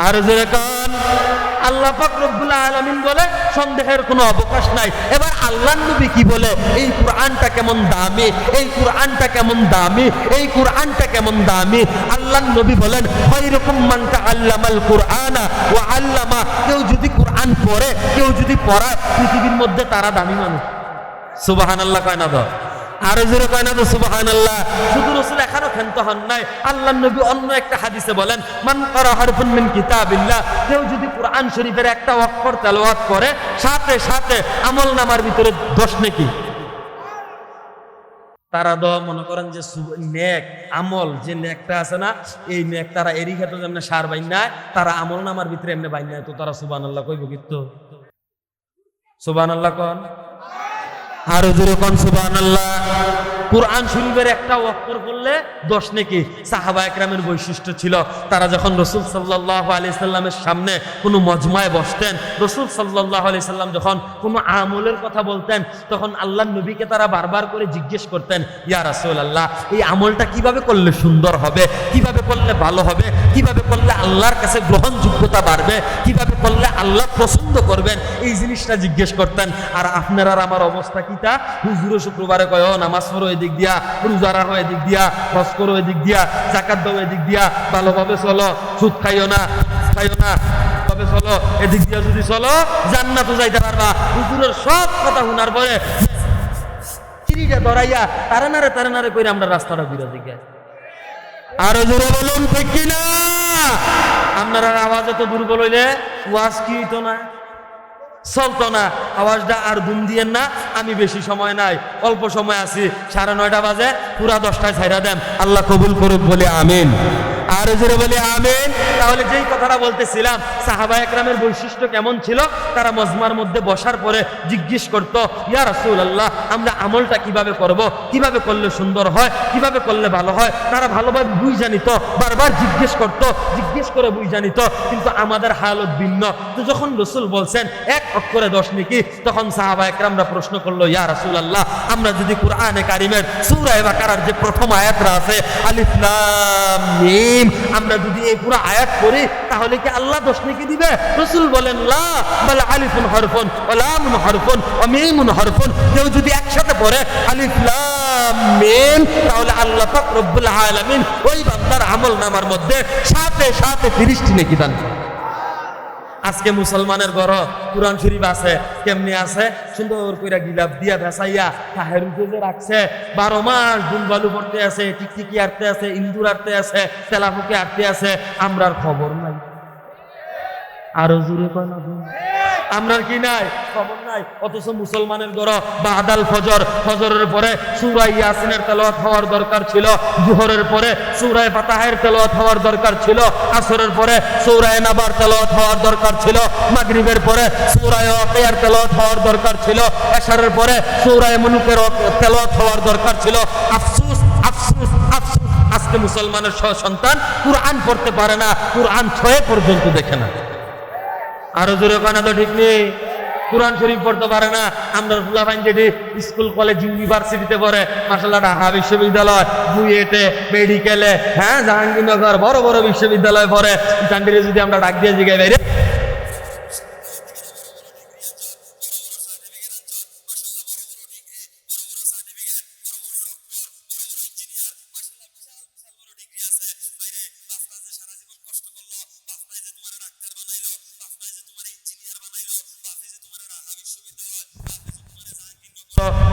আরো জোরে কোন। আল্লাহ পাক রব্বুল আলামিন বলে সন্দেহের কোনো অবকাশ নাই। এবার আল্লাহর নবী কি বলে, এই কোরআনটা কেমন দামি, এই কোরআনটা কেমন দামি, এই কোরআনটা কেমন দামি। আল্লাহর নবী বলেন খায়রুকুম মান তাআল্লামাল কুরআনা ওয়া আল্লামা, কেউ যদি কোরআন পড়ে, কেউ যদি পড়ায়, পৃথিবীর মধ্যে তারা দামি মানুষ। সুবহানাল্লাহ কয় না তো? আরো জোরে কয় না তো সুবহানাল্লাহ? শুধু রাসূল এখনো ক্ষান্ত হন নাই, আল্লাহর নবী অন্য একটা হাদিসে বলেন মান ক্বারা হারফুন মিন কিতাবিল্লাহ, কেউ যদি কোরআন শরীফের একটা অক্ষর তেলাওয়াত করে, সাথে সাথে আমলনামার ভিতরে 10 নেকি। তারা মনে করেন যে নেক আমল, যে নেকটা আছে না, এই নেক তারা এরই ক্ষেত্রে যেমন সার বাইনায়, তারা আমলনামার ভিতরে এমনি বাইনায়, তো তারা সুবহানাল্লাহ কইব কিন্তু। সুবহানাল্লাহ কোন, আরো জোরে কোন সুবহানাল্লাহ। কোরআন শরীফের একটা অক্ষর করলে 10 নেকি। সাহাবা একরামের বৈশিষ্ট্য ছিল, তারা যখন রাসূল সাল্লাল্লাহু আলাইহি সাল্লামের সামনে কোনো মজমায় বসতেন, রাসূল সাল্লাল্লাহু আলাইহি সাল্লাম যখন কোনো আমলের কথা বলতেন, তখন আল্লাহর নবীকে তারা বারবার করে জিজ্ঞেস করতেন, ইয়া রাসূলুল্লাহ, এই আমলটা কিভাবে করলে সুন্দর হবে, কিভাবে করলে ভালো হবে, কিভাবে করলে আল্লাহর কাছে গ্রহণযোগ্যতা বাড়বে, কিভাবে করলে আল্লাহ পছন্দ করবেন, এই জিনিসটা জিজ্ঞেস করতেন। আর আপনার আর আমার অবস্থা কিটা, হুজুর শুক্রবারে কয় নামাজ পড়ো এদিক দিয়া, রোজা রাখো এদিক দিয়া, হজ করো এদিক দিয়া, যাকাত দাও এদিক দিয়া, ভালোভাবে চলো, সুদ খাইও না, ভাবে চলো, এদিক দিয়া যদি চলো জান্নাতে যাইতে পারবা। হুজুরের সব কথা শোনার পরে চিড়িটা ধরাইয়া তারা নারে কইরা আমরা রাস্তাটা ঘুরে দিকে। আরো জোরে বলুন ঠিক কিনা? আপনারা আওয়াজ এত দুর্বল হইলে ওয়াজ কি হইতো না, চলতো না। আওয়াজটা আর দুম দিয়েন না, আমি বেশি সময় নাই, অল্প সময় আছি, 9:30 বাজে, পুরা 10টায় ছাইরা দেন। আল্লাহ কবুল করুক বলে আমিন। আর জোরে বলে আমিন। তাহলে যেই কথাটা বলতেছিলাম, সাহাবা একরামের বৈশিষ্ট্য কেমন ছিল, তারা মজমার মধ্যে বসার পরে জিজ্ঞেস করতো, ইয়া রাসূলুল্লাহ, আমরা আমলটা কিভাবে করব, কিভাবে করলে সুন্দর হয়, কিভাবে করলে ভালো হয়। তারা ভালোভাবে বুঝ জানিত, বারবার জিজ্ঞেস করতো, জিজ্ঞেস করে বুঝ জানিত, কিন্তু আমাদের হালত ভিন্ন। তো যখন রাসূল বলছেন এক অক্ষরে 10 নেকি, তখন সাহাবা একরামরা প্রশ্ন করলো, ইয়া রাসূলুল্লাহ, আমরা যদি কুরআনে কারীমের সূরা বাকারার যে প্রথম আয়াতটা আছে আলিফ লাম মিম, আমরা যদি এই পুরো আয়াত পড়ি, তাহলে কি আল্লাহ 10 নেকি দিবে? রাসূল বলেন লা বাল আলিফুন হরফুন ওয়া লামুন হরফুন ওয়া মিমুন হরফুন, কেউ যদি একসাথে পড়ে আলিফ লাম মিম, তাহলে আল্লাহ পাক রব্বুল আলামিন ওই বান্দার আমলনামার মধ্যে সাথে সাথে 30টি নেকি দান করেন। আজকে মুসলমানের ঘর কুরআন শরীফ আছে, কেমনি আছে, সুন্দর কইরা গিলাপ দিয়া ভেসাইয়া তাহের উপরে রাখছে, 12 মাস দুলবালু পড়তে আছে, টিকটিকি আটতে আছে, ইন্দুর আটতে আছে, তেলাপুকে আটতে আছে, আমরার খবর নাই। আরো জোরে কয় না, আমরার কি নাই, খবর নাই। অথচ মুসলমানের ঘর বাদাল ফজর, ফজরের পরে সূরা ইয়াসিনের তেলাওয়াত হওয়ার দরকার ছিল, যোহরের পরে সূরা ফাতিহার তেলাওয়াত হওয়ার দরকার ছিল, আসরের পরে সূরা নাবার তেলাওয়াত হওয়ার দরকার ছিল, মাগরিবের পরে সূরা ওয়াকিয়ার তেলাওয়াত হওয়ার দরকার ছিল, এশারের পরে সূরা মুলুকের তেলাওয়াত হওয়ার দরকার ছিল। আফসোস আফসোস আফসোস, আজকে মুসলমানের সন্তান কুরআন পড়তে পারে না, কুরআন 6 পর্যন্ত দেখে না। আরো জোরে কানা তো ঠিক নেই, কুরআন শরীফ পড়তে পারে না। আমরা ফুলাফাইন যেটি স্কুল কলেজ ইউনিভার্সিটিতে পড়ে, মাশাআল্লাহ ঢাকা বিশ্ববিদ্যালয়, বুয়েটে, মেডিকেলে, হ্যাঁ জাহাঙ্গীরনগর বড় বড় বিশ্ববিদ্যালয় পড়ে, চান্ডিলে যদি আমরা ডাক দিয়ে জিগাই বাইরে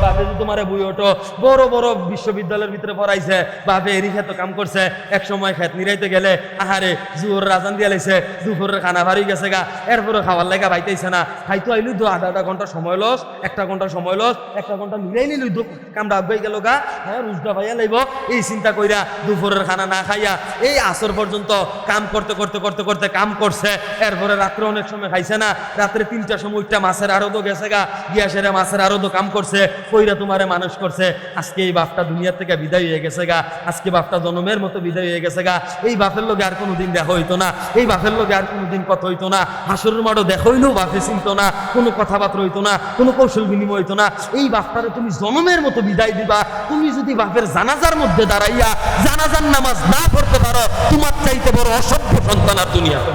বাপে যদি তোমার বই ওঠো বড় বড় বিশ্ববিদ্যালয়ের ভিতরে পড়াইছে বাপে এরই খেত কাম করছে এক সময় খেত নিরাইতে গেলে আহারে জুয়োর রাজান দিয়া লাইছে দুপুরের খানা ভারী গেছে গা এরপরে খাবার লাগা পাইতেছে না খাইতো আইলু তো আধা ঘন্টা সময় লস 1 ঘন্টা সময় লস 1 ঘন্টা নিরাই নিলু কামটা আগাই গেল গা হ্যাঁ রুজটা ভাইয়া লাইব এই চিন্তা কইরা দুপুরের খানা না খাইয়া এই আসর পর্যন্ত কাম করতে করতে করতে করতে কাম করছে এরপরে রাত্রে অনেক সময় খাইছে না রাত্রে 3টার সময় উঠটা মাছের আড়ত গেছে গা গিয়া সেরে মাছের আড়ত কাম করছে কইরা তোমারে মানুষ করছে আজকে এই বাপটা দুনিয়া থেকে বিদায় হয়ে গেছে গা আজকে বাপটা জন্মের মতো বিদায় হয়ে গেছে গা এই বাপের লোকে আর কোনোদিন দেখা হইতো না এই বাপের লোকে আর কোনোদিন কথা হইতো না হাসুরের মাঠও দেখা হইলেও বাপে চিনতো না কোনো কথাবার্তা হইতো না কোনো কৌশল বিনিময় হইতো না এই বাপটারে তুমি জন্মের মতো বিদায় দিবা তুমি যদি বাপের জানাজার মধ্যে দাঁড়াইয়া জানাজার নামাজ না পড়তে পারো তোমার চাইতে বড় অসভ্য সন্তান আর দুনিয়াতে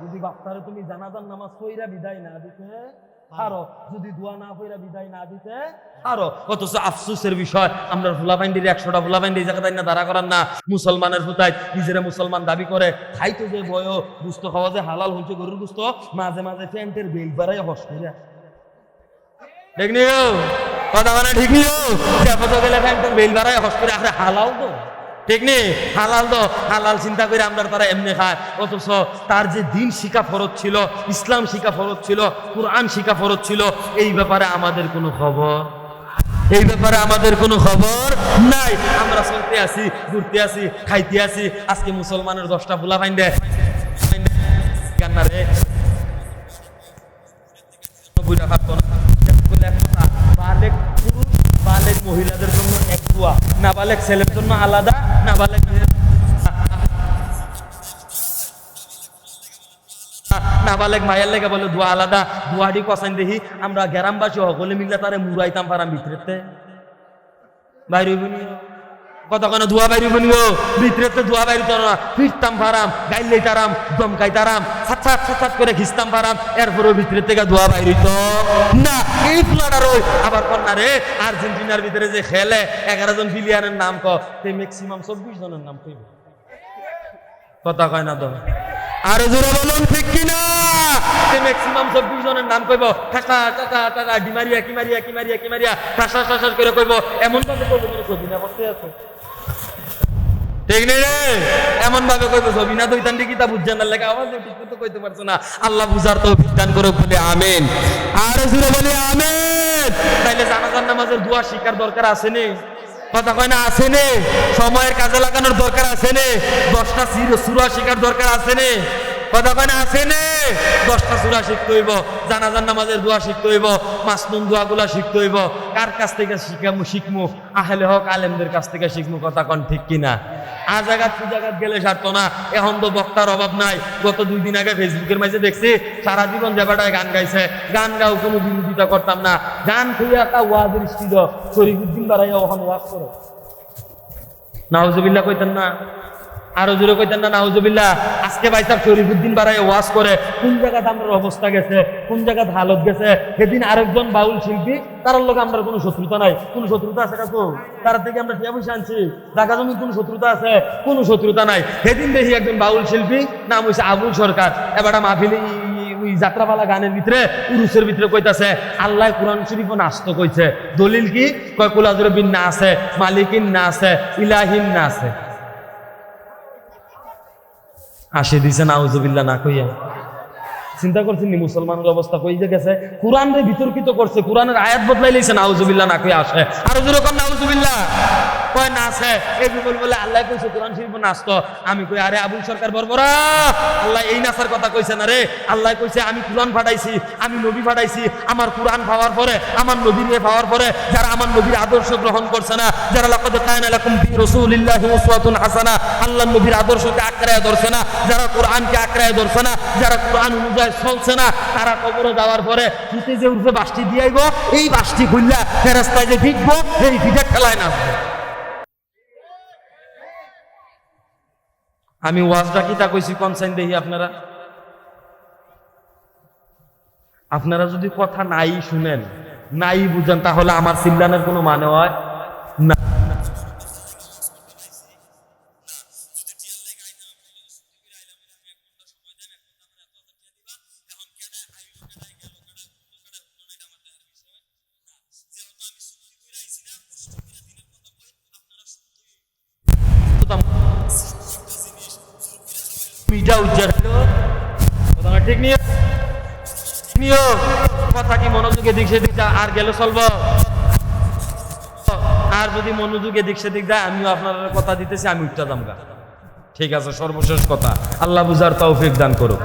যদি বাপটারে তুমি জানাজার নামাজ পড়া বিদায় না দিতে আরো যদি দোয়া না পড়া বিদায় না দিতে আরো অথচ আফসোসের বিষয় আমরা ফুলাবাইন্ডির 100টা ফুলাবাইন্ডি এই জায়গায় না দাঁড়া করার না মুসলমানের হুতায় নিজেরা মুসলমান দাবি করে খাইতো যে বয় গুস্ত খাওয়া যে হালাল হচ্ছে গরুর গুস্ত মাঝে মাঝে প্যান্টের বেল বাড়াই হস করে ঠিক নিও কথা মানে ঠিক নিও গেলে প্যান্টের বেল বাড়াই হস করে আরে হালাল তো ঠিক নেই হালাল তো হালাল চিন্তা করে আমরা তারা এমনি খায় অথচ তার যে দিন শিখা ফরজ ছিল ইসলাম শিখা ফরজ ছিল কোরআন শিখা ফরজ ছিল এই ব্যাপারে আমাদের কোনো খবর এই ব্যাপারে আমাদের কোনো খবর নাই আমরা চলতে আসি ঘুরতে আসি খাইতে আসি আজকে মুসলমানের 10টা ফুলা ফাইন্ডে কান্নারে বালেক মহিলাদের জন্য এক দোয়া নাবালেক ছেলের জন্য আলাদা নাবালেক নাবালেক মায়ের লেগে বলে দোয়া আলাদা দোয়াটি কসাইন দেখি আমরা গ্রামবাসী সকলে মিলে তারে মুরাইতাম পারাম ভিতরেতে বাইরে কতক্ষণ ধোয়া বাইরে বনিও ভিতরেতে ধোয়া বাইরে তো না ফিরতাম পারাম গাইলে তারাম দমকাইতারাম ছাট ছাট করে ঘিসতাম পারাম এরপরও ভিতরে থেকে ধোয়া বাইরে তো না এই ফুলাটার ওই আবার কন্যা রে আর্জেন্টিনার ভিতরে যে খেলে 11 জন প্লেয়ারের নাম কে ম্যাক্সিমাম 24 জনের নাম কইব কথা কয় না তো আরো জোরে বলুন ঠিক কিনা ম্যাক্সিমাম 24 জনের নাম কইব টাকা টাকা টাকা ডিমারিয়া কিমারিয়া কিমারিয়া কিমারিয়া টাসা টাসা করে কইব এমন ভাবে কইব কোনো ছবি না করতে আছে ঠিক নেই রে এমন ভাবে কইব ছবি না দইতান কি তা বুঝছেন না লেখা আওয়াজ ঠিক মতো কইতে পারছ না আল্লাহ বুঝার তৌফিক দান করে বলে আমিন আর জোরে বলে আমিন তাইলে জানাজার নামাজের দোয়া শিকার দরকার আছে নি কথা কয় না আছে নে সময়ের কাজে লাগানোর দরকার আছে নে 10টা সূরা শিখার দরকার আছে নে কথা কয় না আছে নে 10টা সূরা শিখতে হইব জানাজার নামাজের দোয়া শিখতে হইব মাসনুন দোয়াগুলা শিখতে হইব কার কাছ থেকে শিখমু আহলে হক আলেমদের কাছ থেকে শিখমু কথা কন ঠিক কিনা জায়গা গেলে সারতো না এখন তো বক্তার অভাব নাই গত 2 দিন আগে ফেসবুকের মাঝে দেখছি সারা জীবন যেবাটায় গান গাইছে গান গাও কোনো বিরোধিতা করতাম না গান খুলে একটা ওয়াজের স্টিল শরীফুদ্দিন বাড়াইয়া ওখানে ওয়াজ করে নাউজুবিল্লাহ কইতেন না আরো জোরে কইতেন না নাউজুবিল্লাহ আজকে ভাই সাহেব শরীফুদ্দিন বাড়াইয়া ওয়াজ করে কোন জায়গাতে আমার অবস্থা গেছে কোন জায়গাতে হালত গেছে সেদিন আরেকজন বাউল শিল্পী তার লোক আমরা কোনো শত্রুতা নাই কোনো শত্রুতা আছে কাকু তার থেকে আমরা টিয়া পয়সা আনছি টাকা জমি কোনো শত্রুতা আছে কোনো শত্রুতা নাই সেদিন দেখি একজন বাউল শিল্পী নাম হয়েছে আবুল সরকার এবার মাহফিলি ওই যাত্রাপালা গানের ভিতরে উরুসের ভিতরে কইতাছে আল্লাহ কুরআন শরীফ নাস্ত কইছে দলিল কি কয় কুলাজুর বিন না আছে মালিকিন না আছে ইলাহিন না আছে আসে দিছে নাউজুবিল্লাহ না কইয়া চিন্তা করছেন নি মুসলমানের অবস্থা কই যে গেছে কোরআন রে বিতর্কিত করছে কোরআনের আয়াত বদলাই লইছে নাউজুবিল্লাহ না কইয়া আসে আর যেরকম নাউজুবিল্লাহ কয় না আছে এই বলে আল্লাহ কইছে কোরআন শরীফ নাস্ত আমি কই আরে আবুল সরকার বরবরা আল্লাহ এই নাসার কথা কইছে না রে আল্লাহ কইছে আমি কোরআন ফাটাইছি আমি নবী ফাটাইছি আমার কোরআন পাওয়ার পরে আমার নবীকে পাওয়ার পরে যারা আমার নবীর আদর্শ গ্রহণ করছে না যারা লাকাদ কানা লাকুম ফি রাসূলিল্লাহি উসওয়াতুন হাসানাহ আল্লাহর নবীর আদর্শকে আঁকড়ায় ধরছে না যারা কোরআনকে আঁকড়ায় ধরছে না যারা কোরআন অনুযায়ী চলছে না তারা কবরে যাওয়ার পরে পিঠে যে উঠে বাসটি দিয়াইব এই বাসটি খুললা ফেরেশতায় যে ভিড়বো এই ভিড়ে ঠেলায় নাচবে আমি ওয়াজটা কি তা কইছি কনসাইন দেখি আপনারা যদি কথা নাই শুনেন নাই বুঝেন তাহলে আমার চিল্লানের কোনো মানে হয় না দুইটা উজ্জ্বল ঠিক নিয়ে কথা কি মনোযোগে দিক সেদিক যা আর গেলে চলবো? আর যদি মনোযোগে দিক সেদিক যায় আমিও আপনার কথা দিতেছি, আমি উঠতে দামগা। ঠিক আছে, সর্বশেষ কথা, আল্লাহ বুঝার তৌফিক দান করুক।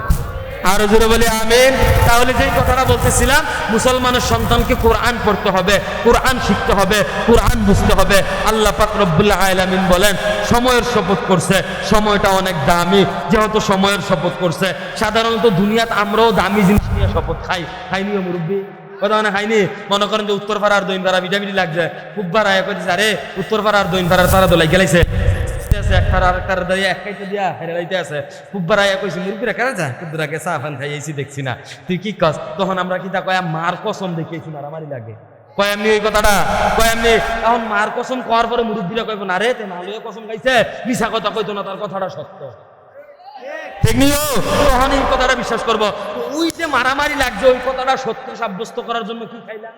আরো জোরে বলি আমিন। তাহলে যেই কথাটা বলতেছিলাম, মুসলমানের সন্তানকে কোরআন পড়তে হবে, কোরআন শিখতে হবে, কোরআন বুঝতে হবে। আল্লাহ পাক রব্বুল আলামিন বলেন সময়ের শপথ করছে, সময়টা অনেক দামি। যেহেতু সময়ের শপথ করছে, সাধারণত দুনিয়াতে আমরাও দামি জিনিস নিয়ে শপথ খাইনিও মুরব্বী কথা মানে খাইনি। মনে করেন যে উত্তর পাড়ার দইন পাড়া ভিটামিনি লাগছে, খুব বার আয় করেছে, আরে উত্তর পাড়ার দইন পাড়ার তারা দোলাই গেলাইছে দেখছি না তুই কি কস, তখন আমরা কি তা কয়া মার কসম দেখিয়েছি মারামারি লাগে কয় এমনি এই কথাটা কয় এমনি। এখন মার কসম করার পরে মুরব্বীরা কইব না রে তে মালুয়ে কসম খাইছে, মিছা কথা কইতো না, তার কথাটা সত্য। ঠিক নিও, তখন এই কথাটা বিশ্বাস করবো। ওই যে মারামারি লাগছে, ওই কথাটা সত্য সাব্যস্ত করার জন্য কি খাইলাম?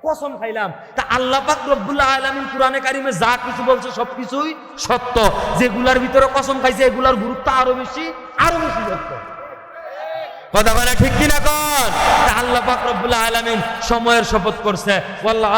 কসম খাইলাম। তা আল্লাহ পাক রব্বুল আলামিন কোরআনে কারিমে যা কিছু বলছে সবকিছুই সত্য। যেগুলার ভিতরে কসম খাইছে এগুলার গুরুত্ব আরো বেশি সত্য। কথা বলে ঠিক কিনা কর? আল্লাহ পাক রব্বুল আলামিন সময়ের শপথ করছে, ওয়াল্লাহ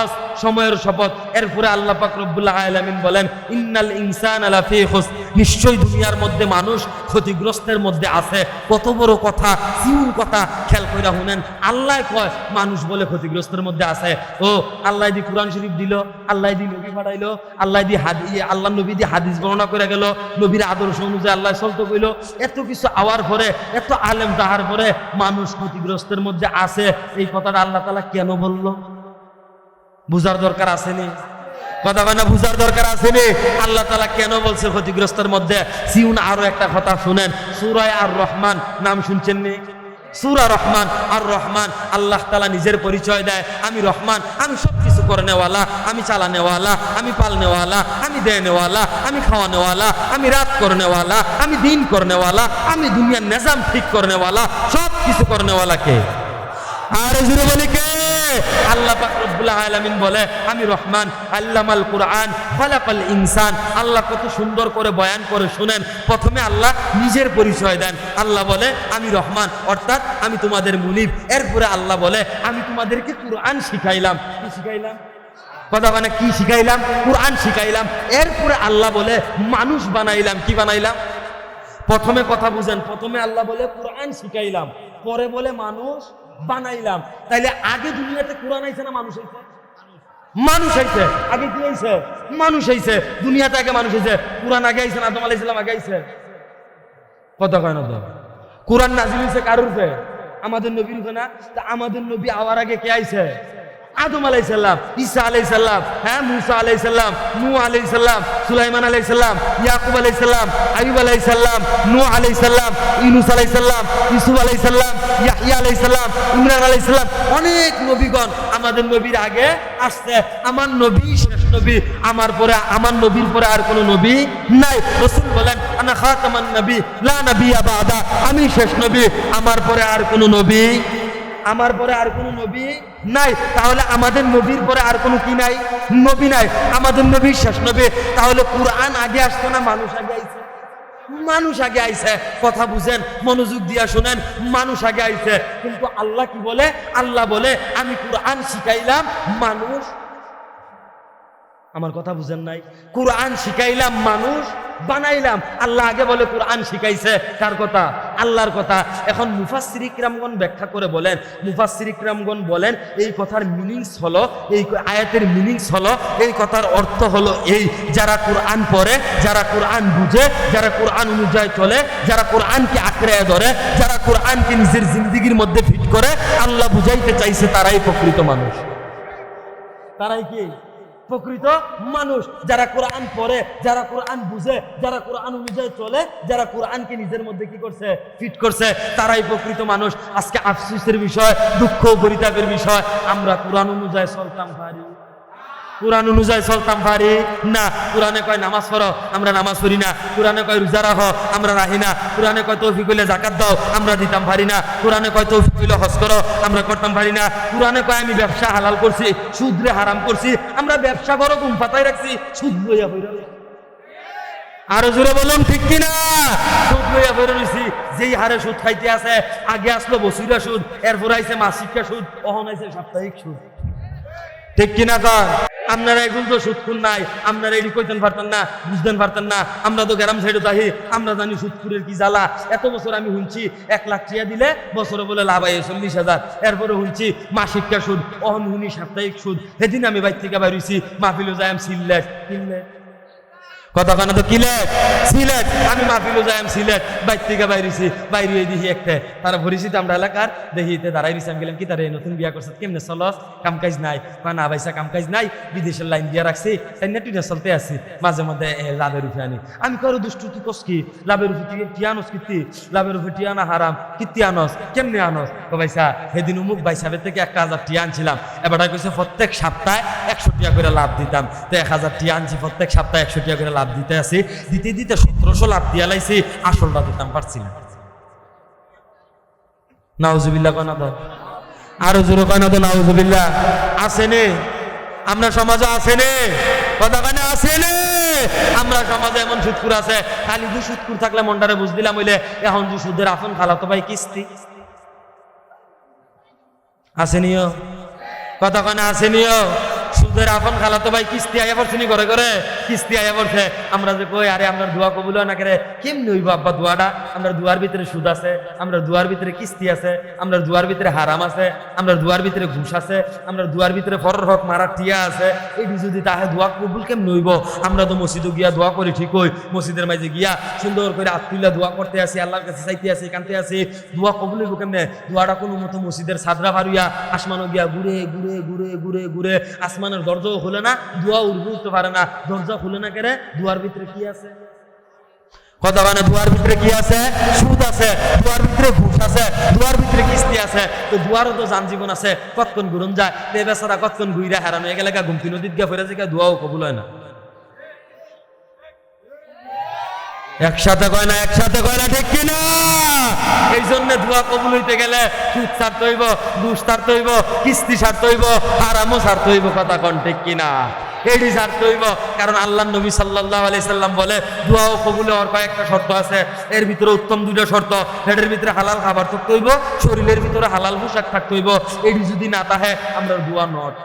সময়ের শপথ। এরপরে আল্লাহ পাক রব্বুল আলামিন বলেন ইন্নাল ইনসানা লাফি খুসর, নিশ্চয়ই দুনিয়ার মধ্যে মানুষ ক্ষতিগ্রস্তের মধ্যে আছে। কত বড় কথা, সিউন কথা, খেয়াল কইরা শুনেন। আল্লাহ কয় মানুষ বলে ক্ষতিগ্রস্তের মধ্যে আছে। ও আল্লাহ দি কোরআন শরীফ দিল, আল্লাহ দি নবী পাঠাইলো, আল্লাহ দি আল্লাহ নবী দি হাদিস বর্ণনা করে গেল, নবীর আদর্শ অনুযায়ী আল্লাহ চলতে কইল। এত কিছু আওয়ার পরে, এত আলেম তাহার পরে মানুষ ক্ষতিগ্রস্তের মধ্যে আছে, এই কথাটা আল্লাহ তাআলা কেন বলল? বুঝার দরকার আসেনি? কথা বলে বুঝার দরকার আসেনি? আল্লাহ তাআলা কেন বলছে ক্ষতিগ্রস্তের মধ্যে? সিউন আরো একটা কথা শুনেন, সূরা আর রহমান নাম শুনছেন নি? সূরা রহমান আর রহমান, আল্লাহ তাআলা নিজের পরিচয় দেয়, আমি রহমান, আমি সবকিছু করনেওয়ালা, আমি চালানেওয়ালা, আমি পালনেওয়ালা, আমি দেনেওয়ালা, আমি খাওয়ানেওয়ালা, আমি রাত করনেওয়ালা, আমি দিন করনেওয়ালা, আমি দুনিয়ার নিজাম ঠিক করনেওয়ালা, সব কিছু করনেওয়ালা কে? আর জুড়ে বলি কে? আল্লাহ পাক রব্বুল আলামিন বলে আমি রহমান, আল্লামাল কুরআন, খালাকাল ইনসান। আল্লাহ কত সুন্দর করে বয়ান করে শুনেন। প্রথমে আল্লাহ নিজের পরিচয় দেন, আল্লাহ বলে আমি রহমান, অর্থাৎ আমি তোমাদের মুনিব। এরপরে আল্লাহ বলে আমি তোমাদেরকে কুরআন শিখাইলাম। কি শিখাইলাম? কথা মানে কি শিখাইলাম? কুরআন শিখাইলাম। এরপরে আল্লাহ বলে মানুষ বানাইলাম। কি বানাইলাম? প্রথমে কথা বুঝেন, প্রথমে আল্লাহ বলে কুরআন শিখাইলাম, পরে বলে মানুষ বানাইলাম। তাইলে আগে দুনিয়াতে কোরআন আইছে না মানুষ আইছে? মানুষ আইছে। আগে কি আইছে? মানুষ আইছে। দুনিয়াতে আগে মানুষ আইছে। কোরআন আগে আইছে না আদম আলাইহিস সালাম আগে আইছে? কথা কয় না তো। কোরআন নাজিল হইছে কার উপরে? আমাদের নবীর উপরে না? তা আমাদের নবী আওয়ার আগে কে আইছে? আদম আলাইহিস সালাম, ঈসা আলাইহিস সালাম, হ্যাঁ মুসা আলাইহিস সালাম, নূহ আলাইহিস সালাম, সুলাইমান আলাইহিস সালাম, ইয়াকুব আলাইহিস সালাম, আইয়ুব আলাইহিস সালাম, নূহ আলাইহিস সালাম, ইউনূস আলাইহিস সালাম, ইউসুফ আলাইহিস সালাম, ইয়াহইয়া আলাইহিস সালাম, ইমরান আলাইহিস সালাম, অনেক নবীগণ আমাদের নবীর আগে আসছে। আমার নবী শেষ নবী, আমার পরে, আমার নবীর পরে আর কোনো নবী নাই। রাসূল বলেন আনা খাতামান নবী লা নবিয়্যা বাদা, আমি শেষ নবী, আমার পরে আর কোনো নবী, আমার পরে আর কোনো নবী নাই। তাহলে আমাদের নবীর পরে আর কোনো কি নাই? নবী নাই। আমাদের নবী শেষ নবী। তাহলে কুরআন আগে আসতো না মানুষ আগে আইছে? মানুষ আগে আইছে। কথা বুঝেন, মনোযোগ দিয়া শুনেন, মানুষ আগে আইছে। কিন্তু আল্লাহ কি বলে? আল্লাহ বলে আমি কুরআন শিখাইলাম, মানুষ। আমার কথা বুঝেন নাই? কুরআন শিখাইলাম, মানুষ বানাইলাম। আল্লাহ আগে বলে কুরআন শিখাইছে। কার কথা? আল্লাহর কথা। এখন মুফাসসির ইকরামগণ ব্যাখ্যা করে বলেন, মুফাসসির ইকরামগণ বলেন এই কথার মিনিংস হলো, এই আয়াতের মিনিংস হলো, এই কথার অর্থ হলো এই, যারা কুরআন পড়ে, যারা কুরআন বুঝে, যারা কুরআন অনুযায়ী চলে, যারা কুরআনকে আঁকড়ে ধরে, যারা কুরআনকে নিজের জিন্দেগির মধ্যে ফিট করে, আল্লাহ বুঝাইতে চাইছে তারাই প্রকৃত মানুষ। তারাই কি প্রকৃত মানুষ? যারা কোরআন পড়ে, যারা কোরআন বুঝে, যারা কোরআন অনুযায়ী চলে, যারা কোরআনকে নিজের মধ্যে কি করছে? ফিট করছে, তারাই প্রকৃত মানুষ। আজকে আফসোসের বিষয়, দুঃখ পরিতাপের বিষয়, আমরা কোরআন অনুযায়ী চলতাম পারি? কোরআন অনুযায়ী চলতাম পারি না। কোরআনে কয় নামাজ পড়ো, আমরা নামাজ পড়ি না। কোরআনে কয় রোজা রাখো, আমরা রাখি না। কোরআনে কয় তৌফিক হইলে যাকাত দাও, আমরা দিতাম পারি না। কোরআনে কয় তৌফিক হইলে হজ করো, আমরা করতাম পারি না। কোরআনে কয় আমি ব্যবসা হালাল করছি, সুদরে হারাম করছি, আমরা ব্যবসা করো ঘুম পাতায় রাখছি, সুদ লইয়া হইল। আরো জোরে বলুন ঠিক কিনা? সুদ লইয়া বের হইছি, যেই হারে সুদ খাইতে আছে, আগে আসলো বছরিয়া সুদ, এরপর আইছে মাসিকা সুদ, অহন আইছে সাপ্তাহিক সুদ। ঠিক কিনা কর? আপনারা এগুলো তো সুদখুর নাই, আপনারা এটি কইতেন পারতেন না, বুঝতেন পারতেন না। আমরা তো গ্রাম সাইডে থাকি, আমরা জানি সুদখুরের কি জ্বালা। এত বছর আমি শুনছি 1 লাখ টাকা দিলে বছরে বলে লাভ হয় 40,000, এরপরে শুনছি মাসিকা সুদ, অহন শুনি সাপ্তাহিক সুদ। সেদিন আমি বাইর থেকে বাইর হইছি, মাহফিলে যাই আমি সিলেট কথা কানা তো কিলেট সিলেট, আমি মাহফিলে যাই আমি সিলেট, বাইর থেকে বাইরেছি, বাইরে দেখি একটা তারা পরিচিত আমরা এলাকার, দেখিতে দাঁড়াই দিছি। আমি গেলাম কি তারা নতুন বিয়া করছে, কেমনে চলস? কাম কাজ নাই, না ভাইসা কাম কাজ নাই, বিদেশের লাইন দিয়া রাখছি, তাই না টিনে চলতে আছি, মাঝে মধ্যে লাভের উঠে আনি। আমি কারো দুষ্টু তুই কস কি লাভের উঠে টিয়া আনস, কীর্তি লাভের উঠে টিয়া না হারাম, কীর্তি আনস, কেমনে আনস? তো ভাইসা সেদিন উমুক ভাইসাবের থেকে 1,000 টিয়া আনছিলাম, এবার কইছে প্রত্যেক সপ্তাহে 100 টাকা করে লাভ দিতাম। তো 1,000 টিয়া আনছি, প্রত্যেক সপ্তাহে 100 টাকা করে লাভ দিতে আছি, দিতে দিতে 1700 লাভ দিয়া লাইছি, আসলটা দিতাম পারছি না। নাউজুবিল্লাহ কনা তো, আরো জোরে কনা তো নাউজুবিল্লাহ। আসেনে আমরা সমাজে, আসেনে কথা কানে, আসেনে আমরা সমাজে এমন সুদকুর আছে। খালি দু সুদকুর থাকলে মনটারে বুঝ দিলাম হইলে, এখন যে সুদের আপন খালাতো ভাই কিস্তি আসেনিও কথা কানে, আসেনিও সুদের আপন খালাতো ভাই কিস্তি আয়া পড়ছে, ঘরে ঘরে কিস্তি আয়া পড়ছে। আমরা যে কই আরে আমরা দোয়া কবুল হয় না করে, কেমনি হইব আব্বা দোয়াটা? আমরা দুয়ার ভিতরে সুদ আছে, আমরা দুয়ার ভিতরে কিস্তি আছে, আমরা দুয়ার ভিতরে হারাম আছে, আমরা দুয়ার ভিতরে ঘুষ আছে, আমরা দুয়ার ভিতরে ফরর হক মারা টিয়া আছে। এই যদি তাহে দোয়া কবুল কেমনি হইব? আমরা তো মসজিদে গিয়া দোয়া করি ঠিক হই, মসজিদের মাঝে গিয়া সুন্দর করে আত্মীলা দোয়া করতে আসি, আল্লাহর কাছে চাইতে আসি, কানতে আসি, দোয়া কবুল হইব কেমনে? দোয়াটা কোনো মতো মসজিদের সাদরা ভারিয়া আসমানও গিয়া ঘুরে ঘুরে ঘুরে ঘুরে ঘুরে, আসমানের দরজাও খুলে না, দোয়া উঠতে পারে না, দরজা খুলে না কেরে, দুয়ার ভিতরে কি আছে? কথা মানে দুয়ার ভিতরে কি আছে? সুদ আছে, দুয়ার ভিতরে ঘুষ আছে, দুয়ার ভিতরে কিস্তি আছে। তো দুয়ারও তো যান জীবন আছে, কতক্ষণ ঘুরন যায়, তে বেচারা কতক্ষণ ঘুইরা হারানো হয়ে গেলে ঘুমতি নদীত গিয়া ফেরে যে দোয়াও কবুল হয় না। একসাথে কয় না, একসাথে কয় না ঠিক কিনা? এই জন্য দোয়া কবুল হইতে গেলে সুদ ছাড়তে হইব, ঘুষ ছাড়তে হইব, কিস্তি ছাড়তে হইব, হারামও ছাড়তে হইব। কথা কন ঠিক কিনা? এটি ছাড়তে হইব, কারণ আল্লাহ নবী সাল্লাল্লাহু আলাইহি সাল্লাম বলে দোয়া ও কবুলে হওয়ার কয়েকটা শর্ত আছে। এর ভিতরে উত্তম 2টা শর্ত, পেটের ভিতরে হালাল খাবার থাকতে হইব, শরীরের ভিতরে হালাল পোশাক থাকতে হইব। এটি যদি না থাকে আমরা দোয়া নট,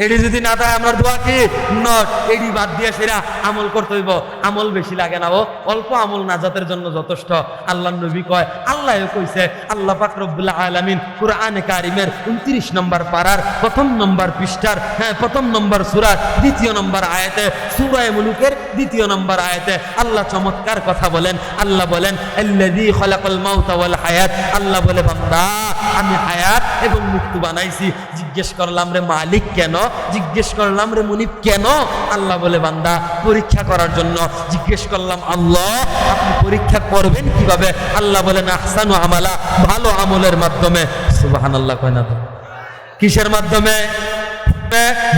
এটি যদি না থাকে আমরা দোয়া কি নট। এটি বাদ দিয়ে সেরা আমল করতে হইব। আমল বেশি লাগে না, অল্প আমল নাজাতের জন্য যথেষ্ট। আল্লাহ নবী কয়, আল্লাহও কইছে, আল্লাহ পাক রব্বুল আলামিন কুরআনে কারীমের 29 নম্বর পারার 1ম নম্বর পৃষ্ঠার 1ম নম্বর সূরার 2য় নম্বর আয়াতে, সূরা মুলুকের 2য় নম্বর আয়াতে আল্লাহ চমৎকার কথা বলেন। আল্লাহ বলেন, আল্লাযী খালাকাল মাউতা ওয়াল হায়াত, আল্লাহ বলে বান্দা আমি হায়াত এবং মৃত্যু বানাইছি। জিজ্ঞেস করলাম রে মালিক কেন? জিজ্ঞেস করলাম রে মুনিব কেন? আল্লাহ বলে বান্দা পরীক্ষা করার জন্য। জিজ্ঞেস করলাম আল্লাহ আপনি পরীক্ষা করবেন কিভাবে? আল্লাহ বলেন আহসানু আমালা, ভালো আমলের মাধ্যমে। সুবহানাল্লাহ কয় না তো? কিসের মাধ্যমে?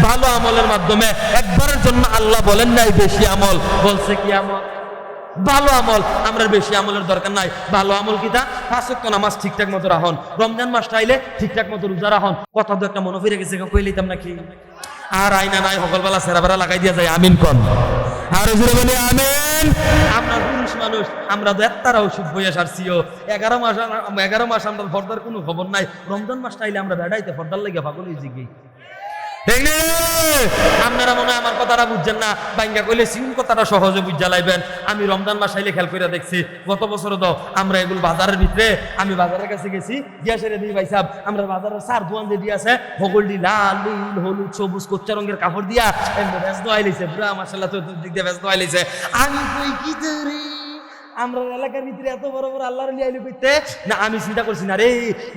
ভালো আমলের মাধ্যমে। একবারের জন্য আল্লাহ বলেন নাই বেশি আমল, বলছে কি আমল? ভালো আমল। আমরা বেশি আমলের দরকার নাই। ভালো আমল কিটা? 5 ওয়াক্ত নামাজ ঠিকঠাক মতো রাখুন, রমজান মাসটা আইলে ঠিকঠাক মতো রোজা রাখুন। কথা তো একটা মনে ফিরে গেছে, কই লইতাম নাকি? আর আইনা নাই সকালবেলা সেরাবেলা লাগাই দিয়া যায়। আমিন কন, আর জোরে বলি আমিন। আমরা পুরুষ মানুষ, আমরা তো এত্তারা অসুখ বইয়া সারছিও। 11 মাস আমরা ফর্দার কোনো খবর নাই। রমজান মাসটা আইলে আমরা বেড়াইতে ফর্দার লাগে পাগল হয়ে জিগি। আপনারা মনে হয় আমার কথাটা বুঝছেন না, বাইঙ্গা কইলে সিউন কথাটা সহজে বুঝা লাইবেন। আমি রমজান মাস আইলে খেয়াল করে দেখছি, গত বছর তো আমরা এগুলো বাজারের ভিতরে, আমি বাজারের কাছে গেছি, গিয়া সেরে দিই ভাই সাহেব আমরা বাজারের সার দোয়ান যে দিয়ে আছে হগলডি লাল নীল হলুদ সবুজ কোচ্চা রঙের কাপড় দিয়া ব্যস্ত আইলেছে, পুরা মাশাআল্লাহ তো দিক দিয়ে ব্যস্ত আইলেছে। আমি কই কি ধরে আমরা এলাকার ভিতরে এত বড় বড় আল্লাহর লিয়াইলে কইতে না। আমি চিন্তা করছি না রে,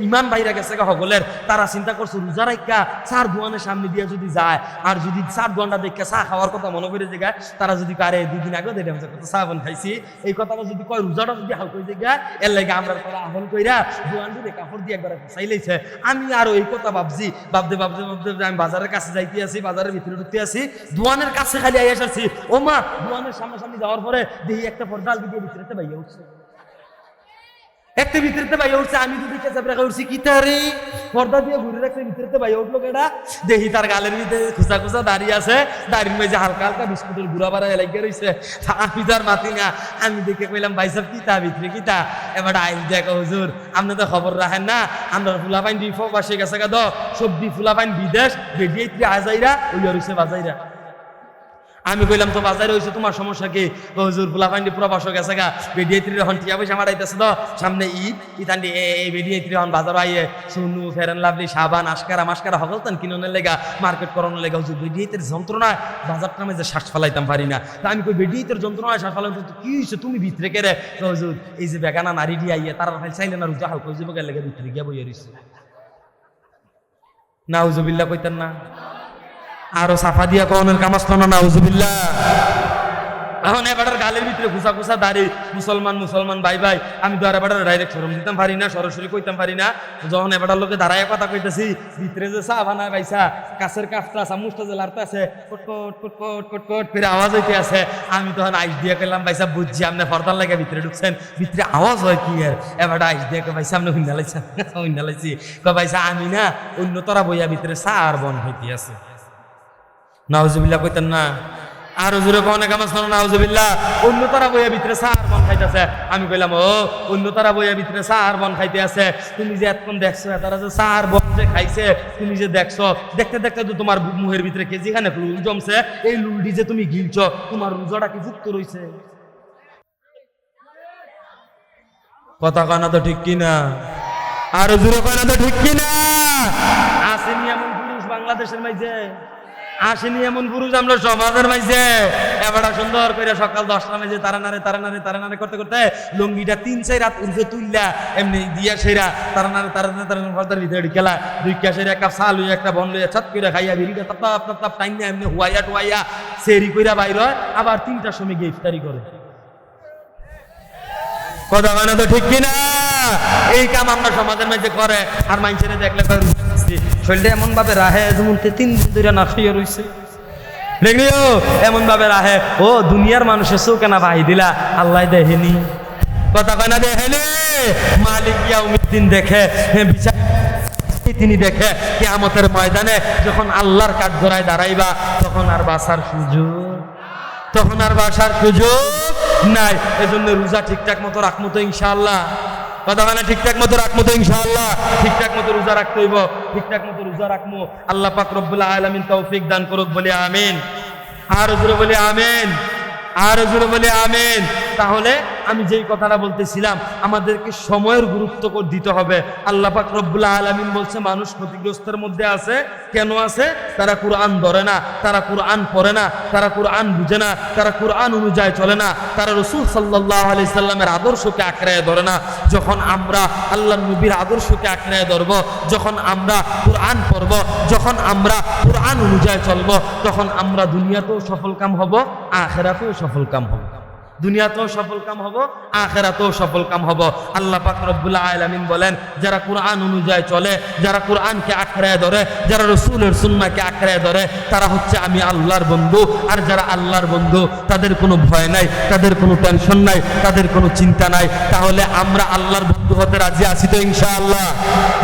ইমান বাইরা গেছে সকলের। তারা চিন্তা করছে রোজা রাখা চার দোয়ানের সামনে দিয়ে যদি যায়, আর যদি চার দোয়ানটা দেখে চা খাওয়ার কথা মনে করে জায়গায়, তারা যদি কারে 2 দিন আগে দেখে কত চা বন খাইছি, এই কথাটা যদি কয় রোজাটা যদি হালকা জায়গায়, এর লাগে আমরা তারা আহল কইরা দোয়ান দিয়ে কাপড় দিয়ে একবার চাইলেইছে। আমি আরো এই কথা ভাবছি, ভাবতে ভাবতে ভাবতে আমি বাজারের কাছে যাইতে আছি, বাজারের ভিতরে ঢুকতে আছি, দোয়ানের কাছে খালি আইয়া আসছি। ও মা, দোয়ানের সামনাসামনি যাওয়ার পরে দেখি একটা পর্দাল দিয়ে ভিতরে ভাইয়া উঠছে। একটা ভিতরেতে ভাই উঠছে, আমি যদি কেঁচা রেখে উঠছি কি তারে পর্দা দিয়ে ঘুরে রাখছে, ভিতরেতে ভাই উঠলো কেটা দেখি তার গালের ভিতরে খুচা খুচা দাঁড়িয়ে আছে, দাঁড়ির মেঝে হালকা হালকা বিস্কুটের গুড়া বাড়া এলাকা রয়েছে। আমি তার মাতি না, আমি দেখে কইলাম ভাই সাহেব কিতা ভিতরে কিতা, এবার আইন দেখো হুজুর আপনি তো খবর রাখেন না, আমরা ফুলাপাইন ডিফ বাসে গেছে গা সবজি ফুলাপাইন বিদেশ বেরিয়ে আজাইরা ওই রয়েছে বাজাইরা। আমি কইলাম তো বাজারে হয়েছে তোমার সমস্যা কি? হুজুর ফুলাফান্ডি প্রবাসক গেছে গা বেডিয়ে হন টিয়া পয়সা মারাইতেছে তো সামনে ঈদ ইতান্ডি এই বেডিয়ে হন বাজার আইয়ে সুনু ফেরেন লাভলি সাবান আশকারা মাস্কারা হকল তান কিনোনের লেগা মার্কেট করানোর লেগা হুজুর বেডিয়ে যন্ত্রণায় বাজারটা আমি যে শ্বাস ফেলাইতাম পারি না। তা আমি কই বেডিয়ে যন্ত্রণায় শ্বাস ফেলাইতাম, কি হয়েছে তুমি ভিতরে কেড়ে? হুজুর এই যে বেগানা নারী দিয়ে আইয়ে তারা চাইলে না রুজা হালকা হয়ে লেগে ভিতরে গিয়া বইয়ে রয়েছে। না হুজুবিল্লা কইতেন না, আরো সাফা দিয়া কনের কামাস না নাউজুবিল্লাহ। এখন এবারের গালের ভিতরে ঘুষা ঘুষা দাঁড়ি মুসলমান মুসলমান ভাই ভাই, আমি তো আর এবার ডাইরেক্ট সরম দিতাম পারি না, সরাসরি কইতাম পারি না। যখন এবার লোকে দাঁড়ায় কথা কইতেছি, ভিতরে যে চা বানায় ভাইসা কাছের কাপটা চামচটা যে লাড়তে আছে কটকট কটকট কটকট ফিরে আওয়াজ হইতে আছে, আমি তখন আইস দিয়ে কইলাম ভাইসা বুঝছি আপনি ফর্দার লাগে ভিতরে ঢুকছেন, ভিতরে আওয়াজ হয় কি এর? এবার আইস দিয়ে ভাইসা আপনি হুইনা লাইছেন হুইনা লাইছি ভাইসা আমি না অন্য তোরা বইয়া ভিতরে চা আর বন হইতে আছে। নাউজুবিল্লাহ কইতেন না, আরো জোরে অনেক আমার শোনো নাউজুবিল্লাহ। অন্য তারা বইয়া ভিতরে সার বন খাইতেছে, আমি কইলাম ও অন্য তারা বইয়া ভিতরে সার বন খাইতে আছে, তুমি যে এতক্ষণ দেখছো তারা যে সার বন যে খাইছে তুমি যে দেখছো, দেখতে দেখতে তো তোমার মুহের ভিতরে কেজিখানে লুল জমছে, এই লুলটি যে তুমি গিলছো তোমার রোজাটা কি ভুক্ত রইছে? কথা কয়না তো ঠিক কিনা? আরো জোরে কয়না তো ঠিক কিনা? আসেনি এমন পুরুষ বাংলাদেশের মাঝে, আসেনি এমন পুরুষ আমরা সমাজের মাঝে। এবার সুন্দর করে সকাল 10টা বাজে তারা নারে করতে করতে লুঙ্গিটা 3-4 রাত উঠে তুললা এমনি দিয়া সেরা তারা নারে পর্দার ভিতরে খেলা 2 ক্যাশের এক কাপ চা লইয়া একটা বন লইয়া ছাত করে খাইয়া বিড়িটা তাপ টাইম না এমনি হুয়াইয়া সেরি কইরা বাইর হয়, আবার 3টার সময় গিয়ে ইফতারি করে। কথা মানে তো ঠিক কিনা? এই কাম আমরা সমাজের মাঝে করে, আর মানুষের দেখলে শরীরটা এমন ভাবে রাহে যেমন 3 দিন ধরে না খাইয়া রইছে, দেখলিও এমন ভাবে রাহে। ও দুনিয়ার মানুষের চোখে না ভাই দিলা আল্লাহ দেখেনি? কথা কয় না দেখেনি? মালিক ইয়াউমিদ্দিন দেখে, বিচার তিনি দেখে কিয়ামতের ময়দানে যখন আল্লাহর কাঠগড়ায় দাঁড়াইবা তখন আর বাসার সুযোগ নাই। এজন্য রোজা ঠিকঠাক মতো রাখবো তো ইনশাআল্লাহ। কথা মানে ঠিকঠাক মতো রাখবো তো ইনশাআল্লাহ। ঠিকঠাক মতো রোজা রাখতে হইব, ঠিকঠাক মতো রোজা রাখবো। আল্লাহ পাক রব্বুল আলামিন তৌফিক দান করুক, বলি আমিন। আর জোরে বলি আমিন, আর জোরে বলি আমিন। তাহলে আমি যেই কথাটা বলতেছিলাম, আমাদেরকে সময়ের গুরুত্ব দিতে হবে। আল্লাহ পাক রব্বুল আলামিন বলছে মানুষ ক্ষতিগ্রস্তের মধ্যে আছে। কেন আছে? তারা কুরআন ধরে না, তারা কুরআন পড়ে না, তারা কুরআন বুঝে না, তারা কুরআন অনুযায়ী চলে না, তারা রাসূল সাল্লাল্লাহু আলাইহি সাল্লামের আদর্শকে আঁকড়ায় ধরে না। যখন আমরা আল্লাহর নবীর আদর্শকে আঁকড়ায় ধরব, যখন আমরা কুরআন পড়ব, যখন আমরা কুরআন অনুযায়ী চলব, তখন আমরা দুনিয়াতেও সফল কাম হব, আখিরাতেও সফল কাম হব। দুনিয়াতেও সফল কাম হব, আখিরাতেও সফল কাম হব। আল্লাহ পাক রব্বুল আলামিন বলেন, যারা কুরআন অনুযায়ী চলে, যারা কুরআনকে আঁকড়ায় ধরে, যারা রাসূলের সুন্নাহকে আঁকড়ায় ধরে, তারা হচ্ছে আমি আল্লাহর বন্ধু। আর যারা আল্লাহর বন্ধু তাদের কোনো ভয় নাই, তাদের কোনো টেনশন নাই, তাদের কোনো চিন্তা নাই। তাহলে আমরা আল্লাহর বন্ধু হতে রাজি আছি তো ইনশাআল্লাহ?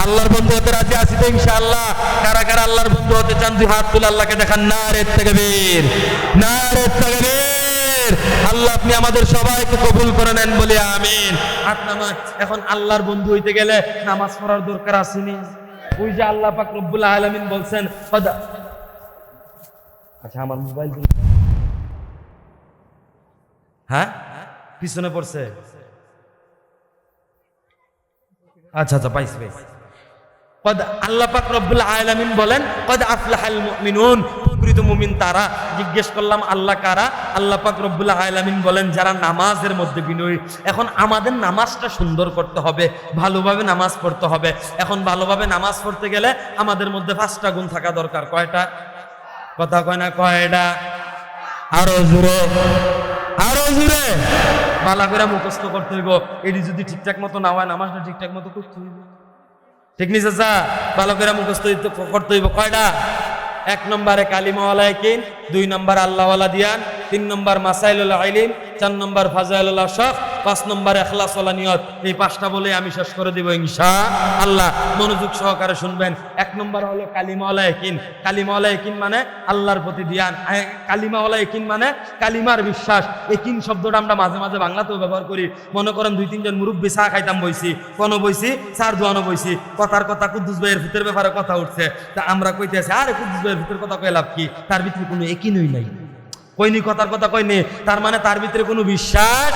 আল্লাহর বন্ধু হতে রাজি আছি তো ইনশাআল্লাহ? কারা কারা আল্লাহর বন্ধু হতে চান দুই হাত তুলে আল্লাহকে দেখান। নারে তাকবীর, নারে তাকবীর। আল্লাহ আপনি আমাদের সবাইকে কবুল করে নেন, বলে আমিন। হাত নামাজ। এখন আল্লাহর বন্ধু হইতে গেলে নামাজ পড়ার দরকার আসেনি? ওই যে আল্লাহ পাক রব্বুল আলামিন বলছেন, আচ্ছা আমার মোবাইল হ্যাঁ পিছনে পড়ছে, আচ্ছা আচ্ছা পাইছি। আল্লাহ পাক রব্বুল আলামিন বলেন, কদ আফলাহাল মুমিনুন, প্রকৃত মুমিন তারা। জিজ্ঞেস করলাম আল্লাহ কারা? আল্লাহ পাক রব্বুল আলামিন বলেন, যারা নামাজের মধ্যে বিনয়ী। এখন আমাদের নামাজটা সুন্দর করতে হবে, ভালোভাবে নামাজ পড়তে হবে। এখন ভালোভাবে নামাজ পড়তে গেলে আমাদের মধ্যে 5টা গুণ থাকা দরকার। কয়টা? কথা কয় না কয়টা? আরো জোরে, আরো জোরে। ভালো করে মুখস্থ করতে হইব। এটি যদি ঠিকঠাক মতো না হয়, নামাজটা ঠিকঠাক মতো করতে হইব। ঠিক নি চাচা? ভালো করে মুখস্থ করতে হইব। কয়টা? 1 নম্বরে কালিমাওয়ালা ইয়াকিন, 2 নম্বর আল্লাহওয়ালা দিয়ান, 3 নম্বর মাসাইলুল ইলম, 4 নম্বর ফাজাইলুল আশরাফ, 5 নম্বর ইখলাস ওয়ালা নিয়ত। এই 5টা বলে আমি শেষ করে দিব ইনশাআল্লাহ। মনোযোগ সহকারে শুনবেন। 1 নম্বর হলো কালিমা ওয়ালা ইয়াকিন। কালিমা ওয়ালা ইয়াকিন মানে আল্লাহর প্রতি ধ্যান। কালিমা ওয়ালা ইয়াকিন মানে কালিমার বিশ্বাস। ইয়াকিন শব্দটা আমরা মাঝে মাঝে বাংলাতেও ব্যবহার করি। মনে করেন 2-3 জন মুরব্বি চা খাইতাম বইছি, কোনো বইছি চার দোয়ানো বইছি, কথার কথা কুদ্দুস ভাইয়ের ভূতের ব্যাপারে কথা উঠছে, তা আমরা কইতেছি আরে কুদ্দুস ভাইয়ের ভূতের কথা কই লাভ কি, তার ভিতরে কোনো ইয়াকিনই নাই। কইনি কথার কথা কইনি, তার মানে তার ভিতরে কোনো বিশ্বাস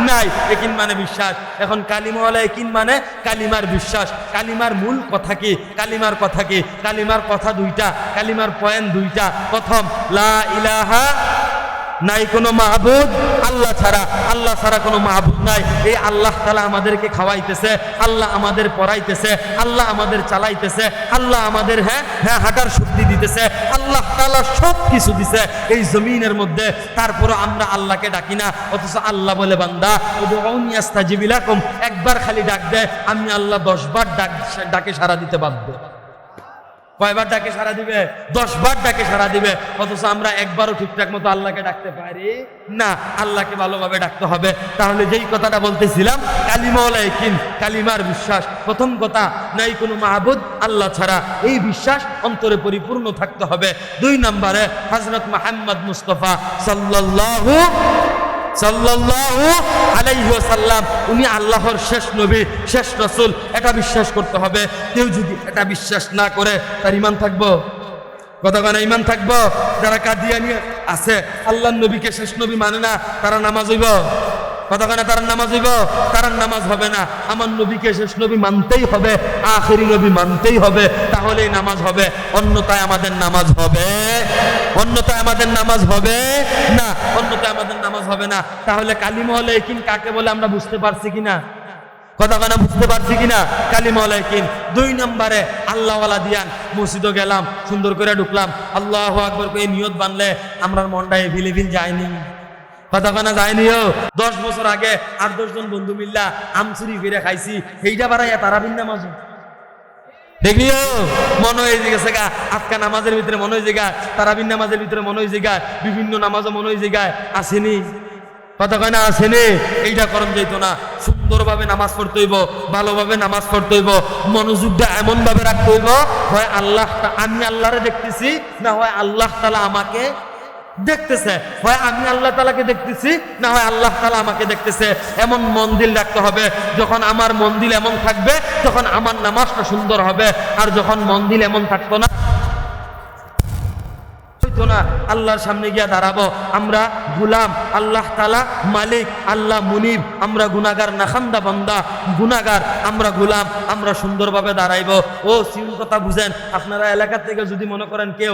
নাই। ইয়াকিন মানে বিশ্বাস। এখন কালিমা ওয়ালা ইয়াকিন মানে কালিমার বিশ্বাস। কালিমার মূল কথা কি? কালিমার কথা কি? কালিমার কথা 2টা, কালিমার পয়েন্ট 2টা। প্রথম, লা ইলাহা, নাই কোনো মাহবুদ আল্লাহ ছাড়া, আল্লাহ ছাড়া কোনো মাহবুদ নাই। এই আল্লাহ তাআলা আমাদেরকে খাওয়াইতেছে, আল্লাহ আমাদের পড়াইতেছে, আল্লাহ আমাদের চালাইতেছে, আল্লাহ আমাদের হাঁটার শক্তি দিতেছে, আল্লাহ তাআলা সব কিছু দিছে এই জমিনের মধ্যে। তারপরে আমরা আল্লাহকে ডাকি না, অথচ আল্লাহ বলে বান্দা উদউনি আস্তাজিব লাকুম, একবার খালি ডাক দেয়, আমি আল্লাহ 10 বার ডাকে সাড়া দিতে বাধ্য। কয়বার ডাকে সাড়া দিবে? 10 বার ডাকে সাড়া দিবে। অথচ আমরা একবারও ঠিকঠাক মতো আল্লাহকে ডাকতে পারি না। আল্লাহকে ভালোভাবে ডাকতে হবে। তাহলে যেই কথাটা বলতেছিলাম, কালিমা ওয়ালা ইয়াকিন, কালিমার বিশ্বাস। প্রথম কথা, নাই কোনো মাহবুদ আল্লাহ ছাড়া, এই বিশ্বাস অন্তরে পরিপূর্ণ থাকতে হবে। 2 নম্বরে, হযরত মুহাম্মদ মুস্তাফা সাল্লাল্লাহু আলাইহি ওয়াসাল্লাম উনি আল্লাহর শেষ নবী, শেষ রাসূল, এটা বিশ্বাস করতে হবে। কেউ যদি এটা বিশ্বাস না করে তার ঈমান থাকবো? কথা বলে ঈমান থাকবো? যারা কাদিয়ানী আছে, আল্লাহর নবীকে শেষ নবী মানে না, তারা নামাজ হইব? কথা বলে তার নামাজ হইব? তার নামাজ হবে না। আমার নবীকে শেষ নবী মানতেই হবে, আখেরি নবী মানতেই হবে, তাহলেই নামাজ হবে। অন্যথায় আমাদের নামাজ হবে, অন্যথায় আমাদের নামাজ হবে না, অন্যথায় আমাদের নামাজ হবে না। তাহলে কালিমা ওয়ালা ইয়াকিন কাকে বলে আমরা বুঝতে পারছি কিনা? কথা বলে বুঝতে পারছি কিনা? কালিমা ওয়ালা ইয়াকিন। 2 নম্বরে, আল্লাহ ওয়ালা ধ্যান। মসজিদে গেলাম, সুন্দর করে ঢুকলাম, আল্লাহু আকবার কই নিয়ত বানলে আমরার মনটা এভিলেভিল যায়নি। কথা কানা যায়নিও। 10 বছর আগে 8-10 জন বন্ধু মিল্লা আমচুরি ফিরে খাইছি, সেইটা বাড়াইয়া তারাবির নামাজ দেখলিও মনে হয়ে গেছে গা। আজকা নামাজের ভিতরে মনে হয়েছে গা, তারাবির নামাজের ভিতরে মনে হয়েছে গা, বিভিন্ন নামাজও মনে হয়েছে গা, আসেনি? কথা কয় না আসেনি? এইটা করণ যেত না। সুন্দরভাবে নামাজ পড়তে হইব, ভালোভাবে নামাজ পড়তে হইব, মনোযোগটা এমন ভাবে রাখতে হইব, হয় আল্লাহ আমি আল্লাহরে দেখতেছি, না হয় আল্লাহ তাআলা আমাকে দেখতেছে। হয় আমি আল্লাহ তাআলাকে দেখতেছি, না হয় আল্লাহ তাআলা আমাকে দেখতেছে। এমন মন দিল রাখতে হবে। যখন আমার মন দিল এমন থাকবে, তখন আমার নামাজটা সুন্দর হবে। আর যখন মন দিল এমন থাকতো না, না আল্লাহর সামনে গিয়া দাঁড়াবো, আমরা গুলাম, আল্লাহ তাআলা মালিক, আল্লাহ মুনিব, আমরা গুনাহগার, নাখান্দা বান্দা, গুনাহগার, আমরা গুলাম, আমরা সুন্দরভাবে দাঁড়াইবো। ও সিউল কথা বুঝেন। আপনারা এলাকা থেকে যদি মনে করেন কেউ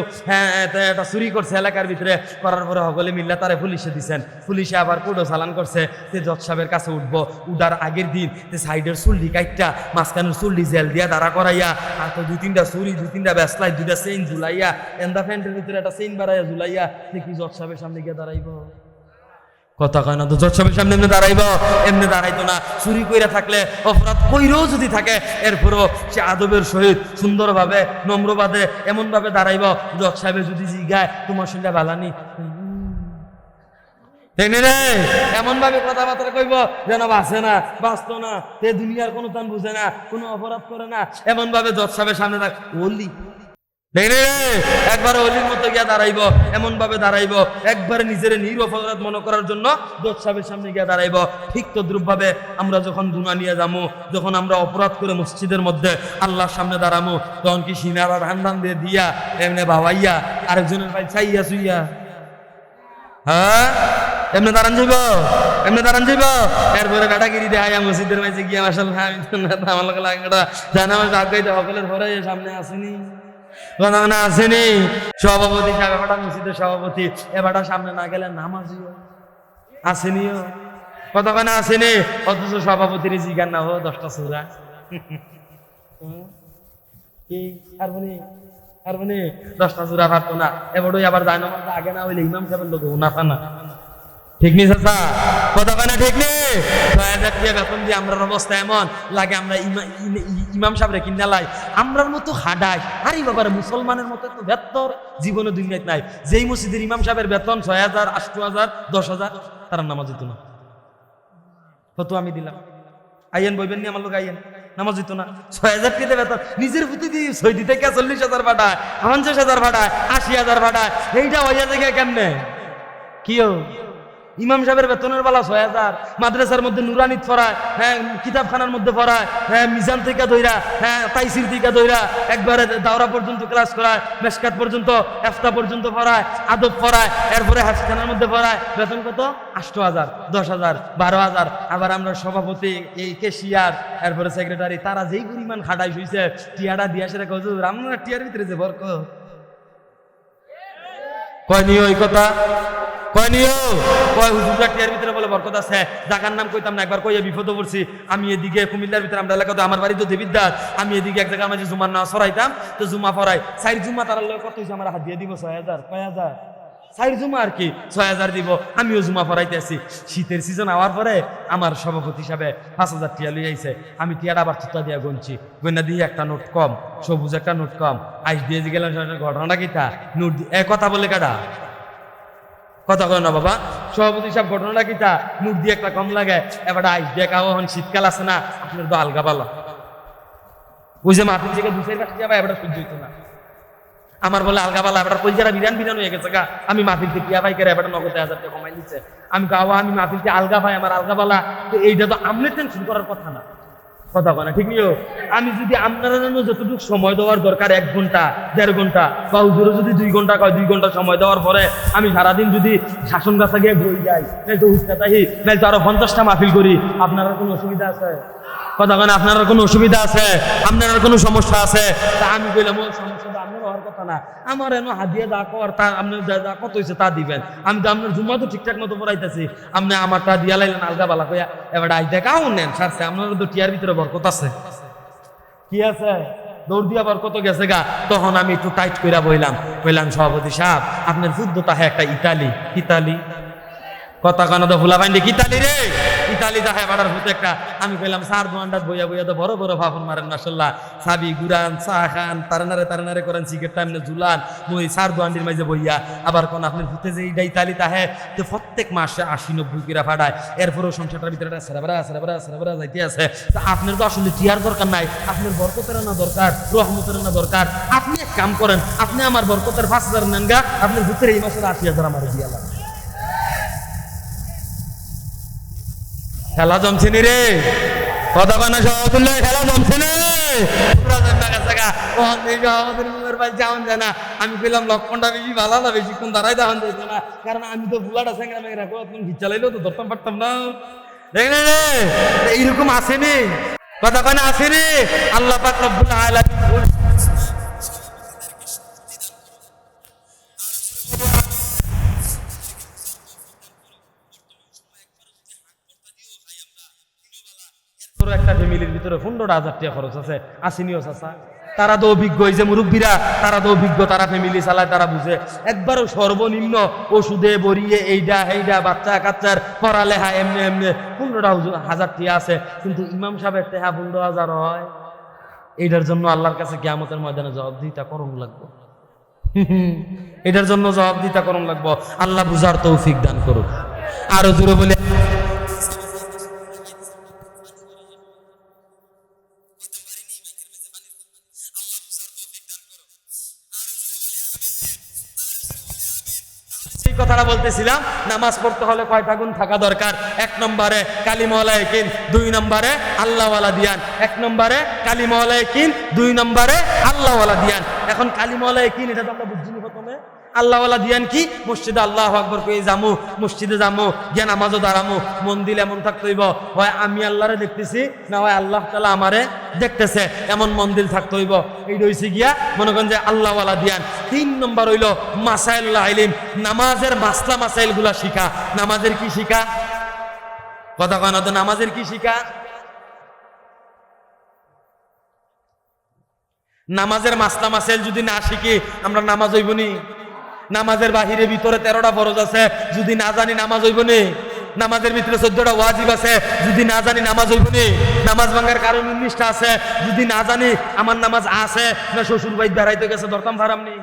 এটা চুরি করছে এলাকার ভিতরে, করার পরে সকলে মিল্লা তারে পুলিশে দিচ্ছেন, পুলিশে আবার কোর্টও চালান করছে, তে জজ সাহেবের কাছে উঠবো, উঠার আগের দিন তে সাইডের চুল্লি কাইটটা মাঝখানের চুল্লি জেল দিয়া দাঁড়া করাইয়া, আর তো 2-3টা চুরি, 2-3টা ব্যাসলাই, 2টা চেইন ঝুলাইয়া, এন্দা প্যান্টের ভিতরে একটা চেইন বাড়াইয়া ঝুলাইয়া দেখি জজ সাহেবের সামনে গিয়ে দাঁড়াইব? কথা কয় না তো। জজ সাহেবের সামনে এমনি দাঁড়াইব? এমনি দাঁড়াইতো না। চুরি কইরা থাকলে, অপরাধ কইরেও যদি থাকে, এরপরও সে আদবের সহিত সুন্দরভাবে নম্রভাবে এমন ভাবে দাঁড়াইব, জজ সাহেবে যদি জিগায় তোমার সঙ্গে বালানি এমন ভাবে কথাবার্তা কইব যেন বাঁচে না, বাঁচত না, তে দুনিয়ার কোনো তান বুঝে না, কোনো অপরাধ করে না, এমন ভাবে জজ সাহেবের সামনে থাক ওলি একবারে অলির মতো গিয়া দাঁড়াইব, এমন ভাবে দাঁড়াইব একবারে নিজের নিরপরাধ মনে করার জন্য জজ সাহেবের সামনে গিয়া দাঁড়াইব। ঠিক তদ্রুপ ভাবে আমরা যখন গুনাহ নিয়ে যাবো, যখন আমরা অপরাধ করে মসজিদের মধ্যে আল্লাহর সামনে দাঁড়াবো, তখন কি সিনারা ধান দিয়ে দিয়া এমনি ভাবাইয়া আরেকজনের ভাই চাইয়া চুইয়া হ্যাঁ এমনি দাঁড়ান যাইব, এমনি দাঁড়ান যাইব। এরপরে বেটাগিরি দেখাইয়া মসজিদের মাঝে গিয়া মাশাআল্লাহ আমি তো আমার লোক লাগা জানা আমার আগাইতে সকলের ঘরে সামনে আসেনি, না আসেনি। সভাপতি সাহেব, এবারটা মসজিদের সভাপতি, এবারটা সামনে না গেলে নামাজিও আসেনিও। কতক্ষণে আসেনি, অথচ সভাপতির জিগার না হো 10টা সূরা কি আর 10টা সূরা পারতো না। এবারই আবার যায় নামাজ আগে না হইলে ইমাম সাহেবের লোক উনাফা না। ঠিক নেই চাচা? কতক্ষণে ঠিক নেই? 6,000 টাকা বেতন দিয়ে আমরার অবস্থা এমন লাগে, আমরা ইমাম সাহেবরে কিনা লাই আমরার মতো হাডাই। আরে বাবার মুসলমানের মতো তো বেতন জীবনে দুনিয়ায় নাই। যেই মসজিদের ইমাম সাহেবের বেতন 6,000, 8,000, 10,000, তারা নামাজ দিত না। ফটো আমি দিলাম, আইয়েন বইবেন নি আমার লোক, আইয়েন, নামাজ হইতো না। 6,000 টাকা বেতন নিজের প্রতি দিয়ে 6 দিতে 40,000 ভাড়ায়, 50,000 ভাড়ায়, 80,000 ভাড়ায়, এইটা হইয়া থেকে কেমনে? কিও ইমাম সাহেবের বেতনের বেলা 6,000, মাদ্রাসার মধ্যে নুরানিত পড়ায়, হ্যাঁ কিতাবখানার মধ্যে পড়ায়, হ্যাঁ মিজান থেকে ধইরা, হ্যাঁ তাইসির থেকে ধইরা একবারে দাওরা পর্যন্ত ক্লাস করায়, মেশকাত পর্যন্ত, এফতা পর্যন্ত পড়ায়, আদব পড়ায়, এরপরে হাফিজখানার মধ্যে পড়ায়। বেতন কত? 8,000, 10,000, 12,000। আবার আমরা সভাপতি, এই কেশিয়ার, এরপরে সেক্রেটারি, তারা যেই পরিমাণ খাটাই শুইছে, টিয়াটা দিয়া সেটা কত আমরা টিয়ার ভিতরে যে বরক কয়নি ওই কথা কয়নিও কয় হুজুররা টিয়ার ভিতরে বলে বরকত আছে, জায়গার নাম কইতাম না, একবার কইয়া বিপদে পড়ছি। আমি এদিকে কুমিল্লার ভিতরে আমরা এলাকাতে, আমার বাড়ি তো দেবিদ্দার, আমি এদিকে এক জায়গায় মাঝে জুমার না সরাইতাম, তো জুমা পড়াই 4 জুমা তারা লোক কত হয়েছে, আমার হাত দিয়ে দিব 6,000, কয় হাজার 4 জুমা আর কি 6,000 দিব। আমিও জুমা পড়াইতে আছি, শীতের সিজন হওয়ার পরে আমার সভাপতি হিসাবে 5,000 টিয়া লই আইছে। আমি টিয়াটা আবার চুতা দিয়া গনছি, গন্যা দিয়ে একটা নোট কম, সবুজ একটা নোট কম, আইস দিয়ে গেলাম। ঘটনাটা কিতা? নোট কথা বলে কাটা কথা কয় না বাবা, সভাপতি সাহেব ঘটনাটা কিতা? নোট দিয়ে একটা কম লাগে, এবার আইস দিয়ে খাওয়া, এখন শীতকাল আছে না, আপনার তো আলগা পালা ওই যে মাটির থেকে 2-4 কাছে যাবা, এবার সহ্য হইতো না আমার, বলে আলগা পালা, এবার পয়সাটা বিরান বিরান হয়ে গেছে গা। আমি মাটির থেকে টিয়া পাই করে এবার 90,000 টাকা কমাই দিচ্ছে। আমি গাওয়া, আমি মাটির থেকে আলগা পাই, আমার আলগা পালা, তো এইটা তো আমনে টেনশন করার কথা না, কথা কয় না, ঠিক নিও। আমি যদি আপনারা জন্য যতটুকু সময় দেওয়ার দরকার 1 ঘন্টা 1.5 ঘন্টা, বা হুজুরে যদি 2 ঘন্টা কয়, 2 ঘন্টা সময় দেওয়ার পরে আমি সারাদিন যদি শাসন গাছা গিয়ে বই যাই, নাহলে তো হুস্তা তাহি, নাহলে তো আরো 50টা মাহফিল করি, আপনারা কোনো অসুবিধা আছে? কথা কয় না, আপনারা কোনো অসুবিধা আছে? আপনারা কোনো সমস্যা আছে? তা আমি কইলাম ও সমস্যা তো আপনার হওয়ার কথা না, আমার এনে হাদিয়া যা কর তা আপনি যা কত হয়েছে তা দিবেন। আমি তো আপনার জুম্মা তো ঠিকঠাক মতো পড়াইতেছি, আপনি আমারটা দিয়া লাইলেন আলগা বালা কইয়া, এবার আই দেখাও নেন সারছে। আপনার তো টিয়ার ভিতরে বরকত আছে, কি আছে? দৌড় দিয়া বরকত গেছে গা। তখন আমি একটু টাইট কইরা বইলাম সভাপতি সাহেব, আপনার ফুদ্দতা হ্যাঁ একটা ইতালি কথা কানা তো ভুলা পাইনি, ইতালি রে, ইতালি তাহে বাড়ার ভূত একটা। আমি কইলাম স্যার দোয়ান্ডাত বইয়া তো বড় বড় ভাবন মারেন মাশাল্লাহ, সাবি গুরান চা খান, তারানারে করেন, সিগারেট টাইমে ঝুলান, মই স্যার দোয়ান্ডির মাঝে বইয়া। আবার কোন আপনার ভূতে যে এইটা ইতালি তাহে, তো প্রত্যেক মাসে 80-90 কিরা ফাটায়, এরপরেও সংসারটার ভিতরে সেরাবরা যাইতে আছে। তা আপনার তো আসলে টিয়ার দরকার নাই, আপনার বরকতের না দরকার, রহমতের না দরকার। আপনি এক কাম করেন, আপনি আমার বরকতের 5,000 নেন গা, আপনার ভূতের এই মাসের 80,000 আমার দিয়া লাগে। খেলা জমছে নি রে, কথা কানা সহতুল্লাহ, খেলা জমছে নে। আমি কইলাম লক্ষণটা বেশি ভালো না, বেশিক্ষণ দাঁড়াই দেখান যেত না, কারণ আমি তো বুলাটা স্যাংরা মেঘরা চালাইলেও তো ধরতাম পারতাম না। এইরকম আসেনি, কথা কানা আসেনি। আল্লাহ পাক রব্বুল আলামিন একটা ফ্যামিলির ভিতরে 15,000 টাকা খরচ আছে, আসেনিও চাচা। তারা তো অভিজ্ঞ, এই যে মুরব্বীরা তারা তো অভিজ্ঞ, তারা ফ্যামিলি চালায়, তারা বুঝে। একবারও সর্বনিম্ন ওষুধে বরিয়ে এইটা বাচ্চা কাচ্চার পড়ালেখা এমনি 15,000 টাকা আছে, কিন্তু ইমাম সাহেবের টাকা 15,000 হয়। এইটার জন্য আল্লাহর কাছে কিয়ামতের ময়দানে জবাবদিহিতা করণ লাগবো, এটার জন্য জবাবদিহিতা করণ লাগবো। আল্লাহ বুঝার তৌফিক দান করুন। আরো জোরে বলে কথাটা বলতেছিলাম, নামাজ পড়তে হলে কয়টা গুণ থাকা দরকার? 1 নম্বরে কালিমা ইয়াকিন, 2 নম্বরে আল্লাহওয়ালা দিয়ান। 1 নম্বরে কালিমা ইয়াকিন, 2 নম্বরে আল্লাহওয়ালা দিয়ান। এখন কালিমা ইয়াকিন এটা তো আমরা বুঝিনি প্রথমে। আল্লাহওয়ালা দিয়ান কি? মসজিদে আল্লাহু আকবার কই যামু, মসজিদে যামু, গিয়া নামাজও দাঁড়ামু, মন দিলে এমন থাকতে হইব, হয় আমি আল্লাহরে দেখতেছি, না হয় আল্লাহ তাআলা আমারে দেখতেছে, এমন মন দিল থাকতে হইব। এইটা হইছে গিয়া মনে করেন যে আল্লাহওয়ালা দিয়ান। 3 নম্বর হইল মাসাইলুল ইলম, নামাজের মাসলা মাসাইল গুলা শিখা। নামাজের কি শিখা? কথা কয় না তো, নামাজের কি শিখা? নামাজের মাসলা মাসাইল যদি না শিখি আমরা নামাজ হইবনি। নামাজের বাহিরে ভিতরে 13টা ফরজ আছে, যদি না জানি নামাজ হইবনি। নামাজের ভিতরে 14টা ওয়াজিব আছে, যদি না জানি নামাজ হইবনি। নামাজ ভাঙার কারণ 19টা আছে, যদি না জানি আমার নামাজ আছে না শ্বশুর বাড়ি বেড়াইতে গেছে ধরতাম ফারামনি।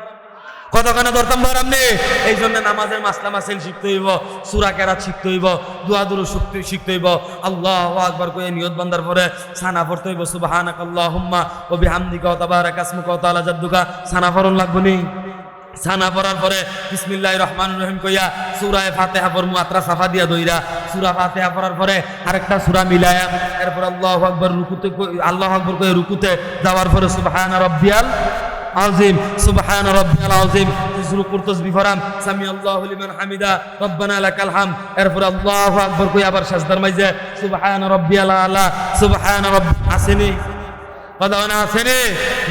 কতখানে ধরতাম ধরাম নে। এই জন্য নামাজের মাসলা মাসিল শিখতে হইব, সূরা কেরাত শিখতে হইব, দোয়া দুরূদ শিখতে হইব। আল্লাহু আকবার কয়ে নিয়ত বান্দার পরে সানা পড়তে হইব, সুবহানাকাল্লাহুম্মা ওয়া বিহামদিকা ওয়া তাবারাকা ইসমুকা ওয়া তাআলা জাদ্দুকা। সানা পড়ন লাগবো নি। সানা পড়ার পরে বিসমিল্লাহির রহমানির রহিম কইয়া সূরা ফাতিহা পড়মু, আত্রা সাফা দিয়া দইরা। সূরা ফাতিহা পড়ার পরে আরেকটা সূরা মিলায়া এরপর আল্লাহু আকবার রুকুতে, আল্লাহু আকবার কয়ে রুকুতে যাওয়ার পরে সুবহানা রাব্বিয়াল আযীম, সুবহানা রাব্বিয়াল আযীম রুকুর তাসবিহ পড়াম, সামি আল্লাহু লিমান হামিদা রব্বানা লাকাল হামদ। এরপর আল্লাহু আকবার কই আবার সিজদার মাইজে সুবহানা রাব্বিয়াল আলা, সুবহানা রাব্বি আসেনি কদানা আসেনি।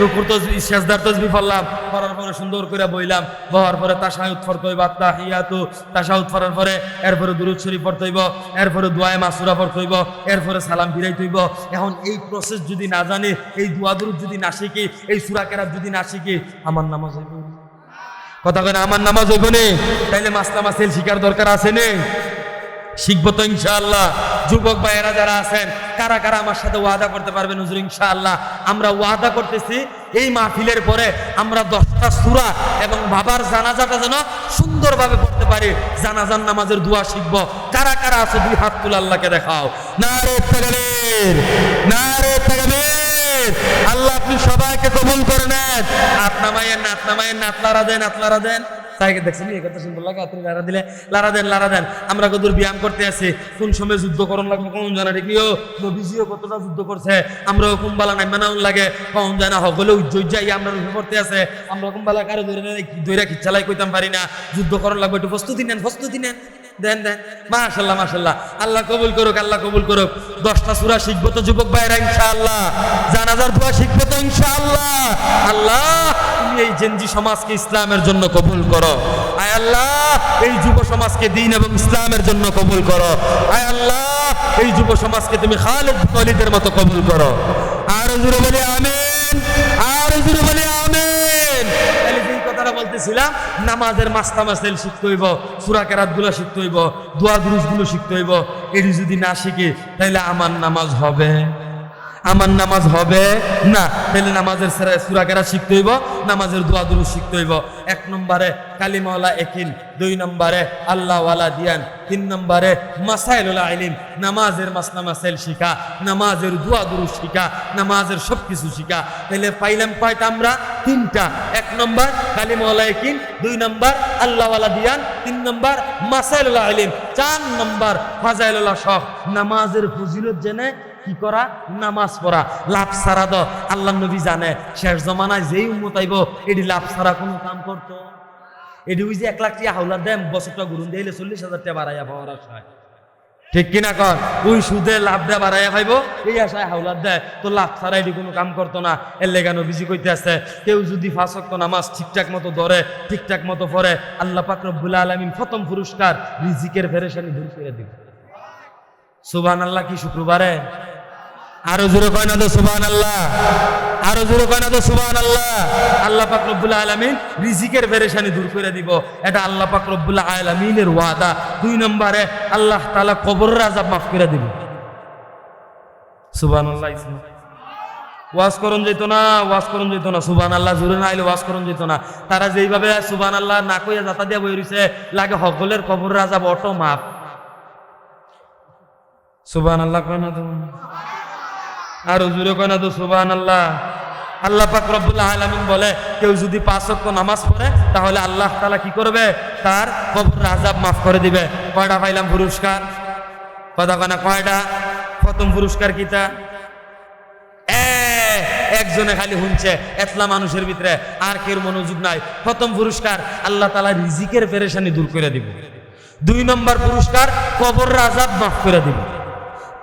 রুকুর তাসবিহ সিজদার তাসবিহ পড়লাম, পড়ার পরে সুন্দর করে বইলাম, বহার পরে তাশাহুদ পড়তে হইব, তাহিয়াতু তাশাহুদ পড়ার পরে এরপরে দুরূদ শরীফ পড়তে হইব, এরপরে দোয়া মাসুরা পড়তে হইব, এরপরে সালাম ফিরাইতে হইব। এখন এই প্রসেস যদি না জানি, এই দোয়া দুরূদ যদি না শিখি, এই সূরা কেরাত যদি না শিখি, আমার নামাজ হইব? কথা কয় না, আমার নামাজ হইব নি? তাইলে মাসলা মাসিল শিখার দরকার আছে নি? শিখবো তো ইনশাআল্লাহ। যুবক ভাইয়েরা যারা আছেন, কারা কারা আমার সাথে ওয়াদা করতে পারবেন হুজুর ইনশাআল্লাহ? আমরা ওয়াদা করতেছি এই মাহফিলের পরে আমরা 10টা সূরা এবং বাবার জানাজাটা যেন সুন্দরভাবে পড়তে পারি, জানাজার নামাজের দোয়া শিখবো। কারা কারা আছে দুই হাত তুলে আল্লাহকে দেখাও। নারে তাকবীর, নারে তাকবীর। আল্লাহ আপনি সবাইকে কবুল করে নেন। হাত নামায়েন, হাত নামায়েন, হাত লারা দেন, হাত লারা দেন। তাইকে দেখছেন এই কথা সুন্দর লাগে, আপনি লারা দিলে লারা দেন, লারা দেন। আমরা কতদূর ব্যায়াম করতে আছি, কোন সময় যুদ্ধ করণ লাগবে কোন জানা ঠিক নিও। নবীজিও কতটা যুদ্ধ করছে, আমরাও কুম্বালা নাই মানাউন লাগে কোন জানা হগলে উজ্জয় আমরা রুখে পড়তে আছে। আমরা কুম্বালা কারো দৈরা খিচ্ছালাই কইতাম পারি না। যুদ্ধ করণ লাগবে, একটু প্রস্তুতি নেন, প্রস্তুতি নেন, দেন দেন। মাশাআল্লাহ মাশাআল্লাহ, আল্লাহ কবুল করুক, আল্লাহ কবুল করুক। 10টা সূরা শিখবো তো যুবক ভাইরা ইনশাআল্লাহ। জানাজার দোয়া শিখবো তো ইনশাআল্লাহ। আল্লাহ তুমি এই জেনজি সমাজকে ইসলামের জন্য কবুল করো। আয় আল্লাহ এই যুব সমাজকে দ্বীন এবং ইসলামের জন্য কবুল করো। আয় আল্লাহ এই যুব সমাজকে তুমি খালিদ বিন ওয়ালিদের মতো কবুল করো। আর জোরে বলি আমিন, আর জোরে বলি আমিন। তাহলে যেই কথাটা বলতেছিলাম, নামাজের মাসলা মাসিল শিখতে হইব, সূরা কেরাত গুলো শিখতে হইব, দোয়া দুরূদ গুলো শিখতে হইব। এটি যদি না শিখি তাহলে আমার নামাজ হবে? আমার নামাজ হবে না। তাহলে নামাজের সূরা কেরাত শিখতে হইব, নামাজের দোয়া দুরূদ শিখতে হইব। 1 নম্বরে কালিমাওয়ালা একিন, 2 নম্বরে আল্লাহওয়ালা দিয়ান, 3 নম্বরে মাসাইলুল ইলম, নামাজের মাসলা মাসাইল শিখা, নামাজের দোয়া দুরূদ শিখা, নামাজের সবকিছু শিখা। তাহলে পাইলাম কয়টা আমরা? 3টা। 1 নম্বর কালিমাওয়ালা একিন, 2 নম্বর আল্লাহওয়ালা দিয়ান, 3 নম্বর মাসাইলুল ইলম, 4 নম্বর ফাজাইলুল শখ। নামাজের ফজিলত জেনে কি করা? নামাজ পড়া। লাভ ছাড়া তো আল্লাহ নবী জানে শেষ জমানায় যেই উম্মত আইব এটি লাভ ছাড়া কোনো কাম করতো? এটি ওই যে 1 লাখ টাকা হাওলাত দেয়, বছরটা ঘুরুন দিলে 40,000 টাকা বাড়াইয়া পাওয়ার আশায়, ঠিক কিনা কর? ওই সুদে লাভটা বাড়াইয়া পাইব এই আশায় হাওলাত দেয়, তো লাভ ছাড়া এটি কোনো কাম করতো না। এর লেগে নবীজি কইতে আছে, কেউ যদি 5 ওয়াক্ত নামাজ ঠিকঠাক মতো ধরে, ঠিকঠাক মতো পড়ে, আল্লাহ পাক রব্বুল আলামিন প্রথম পুরস্কার রিজিকের পেরেশানি দূর করে দিবে। সুবহানাল্লাহ। কি শুক্রবারে? আরো জোরে কয় না তো সুবহানাল্লাহ, আরো জোরে কয় না তো সুবহানাল্লাহ। আল্লাহ পাক রব্বুল আলামিন রিজিকের পেরেশানি দূর করে দিব, এটা আল্লাহ পাক রব্বুল আলামিনের ওয়াদা। 2 নম্বরে আল্লাহ তাআলা কবরের আযাব মাফ করে দিবে। সুবহানাল্লাহ। ওয়াজ করন যেত না, ওয়াজ করন যেত না, সুবহানাল্লাহ জোরে না আইলে ওয়াজ করন যেত না। তারা যেইভাবে সুবহানাল্লাহ না কইয়া জাতা দিয়া বই রইছে, লাগে সকলের কবরের আযাব অটো মাফ। সুবহানাল্লাহ কয় না তো, আর জোরে কয় না তো সুবহানাল্লাহ। আল্লাহ পাক রব্বুল আলামিন বলে, কেউ যদি 5 ওয়াক্ত নামাজ পড়ে তাহলে আল্লাহ তাআলা কি করবে? তার কবরের আযাব মাফ করে দিবে। কয়টা পাইলাম পুরস্কার? কথা কয় না কয়টা? প্রথম পুরস্কার কিটা? একজনে খালি শুনছে, এতলা মানুষের ভিতরে আর কেউ মনোযোগ নাই। প্রথম পুরস্কার আল্লাহ তাআলা রিজিকের পেরেশানি দূর করে দিবে। 2 নম্বর পুরস্কার কবরের আযাব মাফ করে দিবে।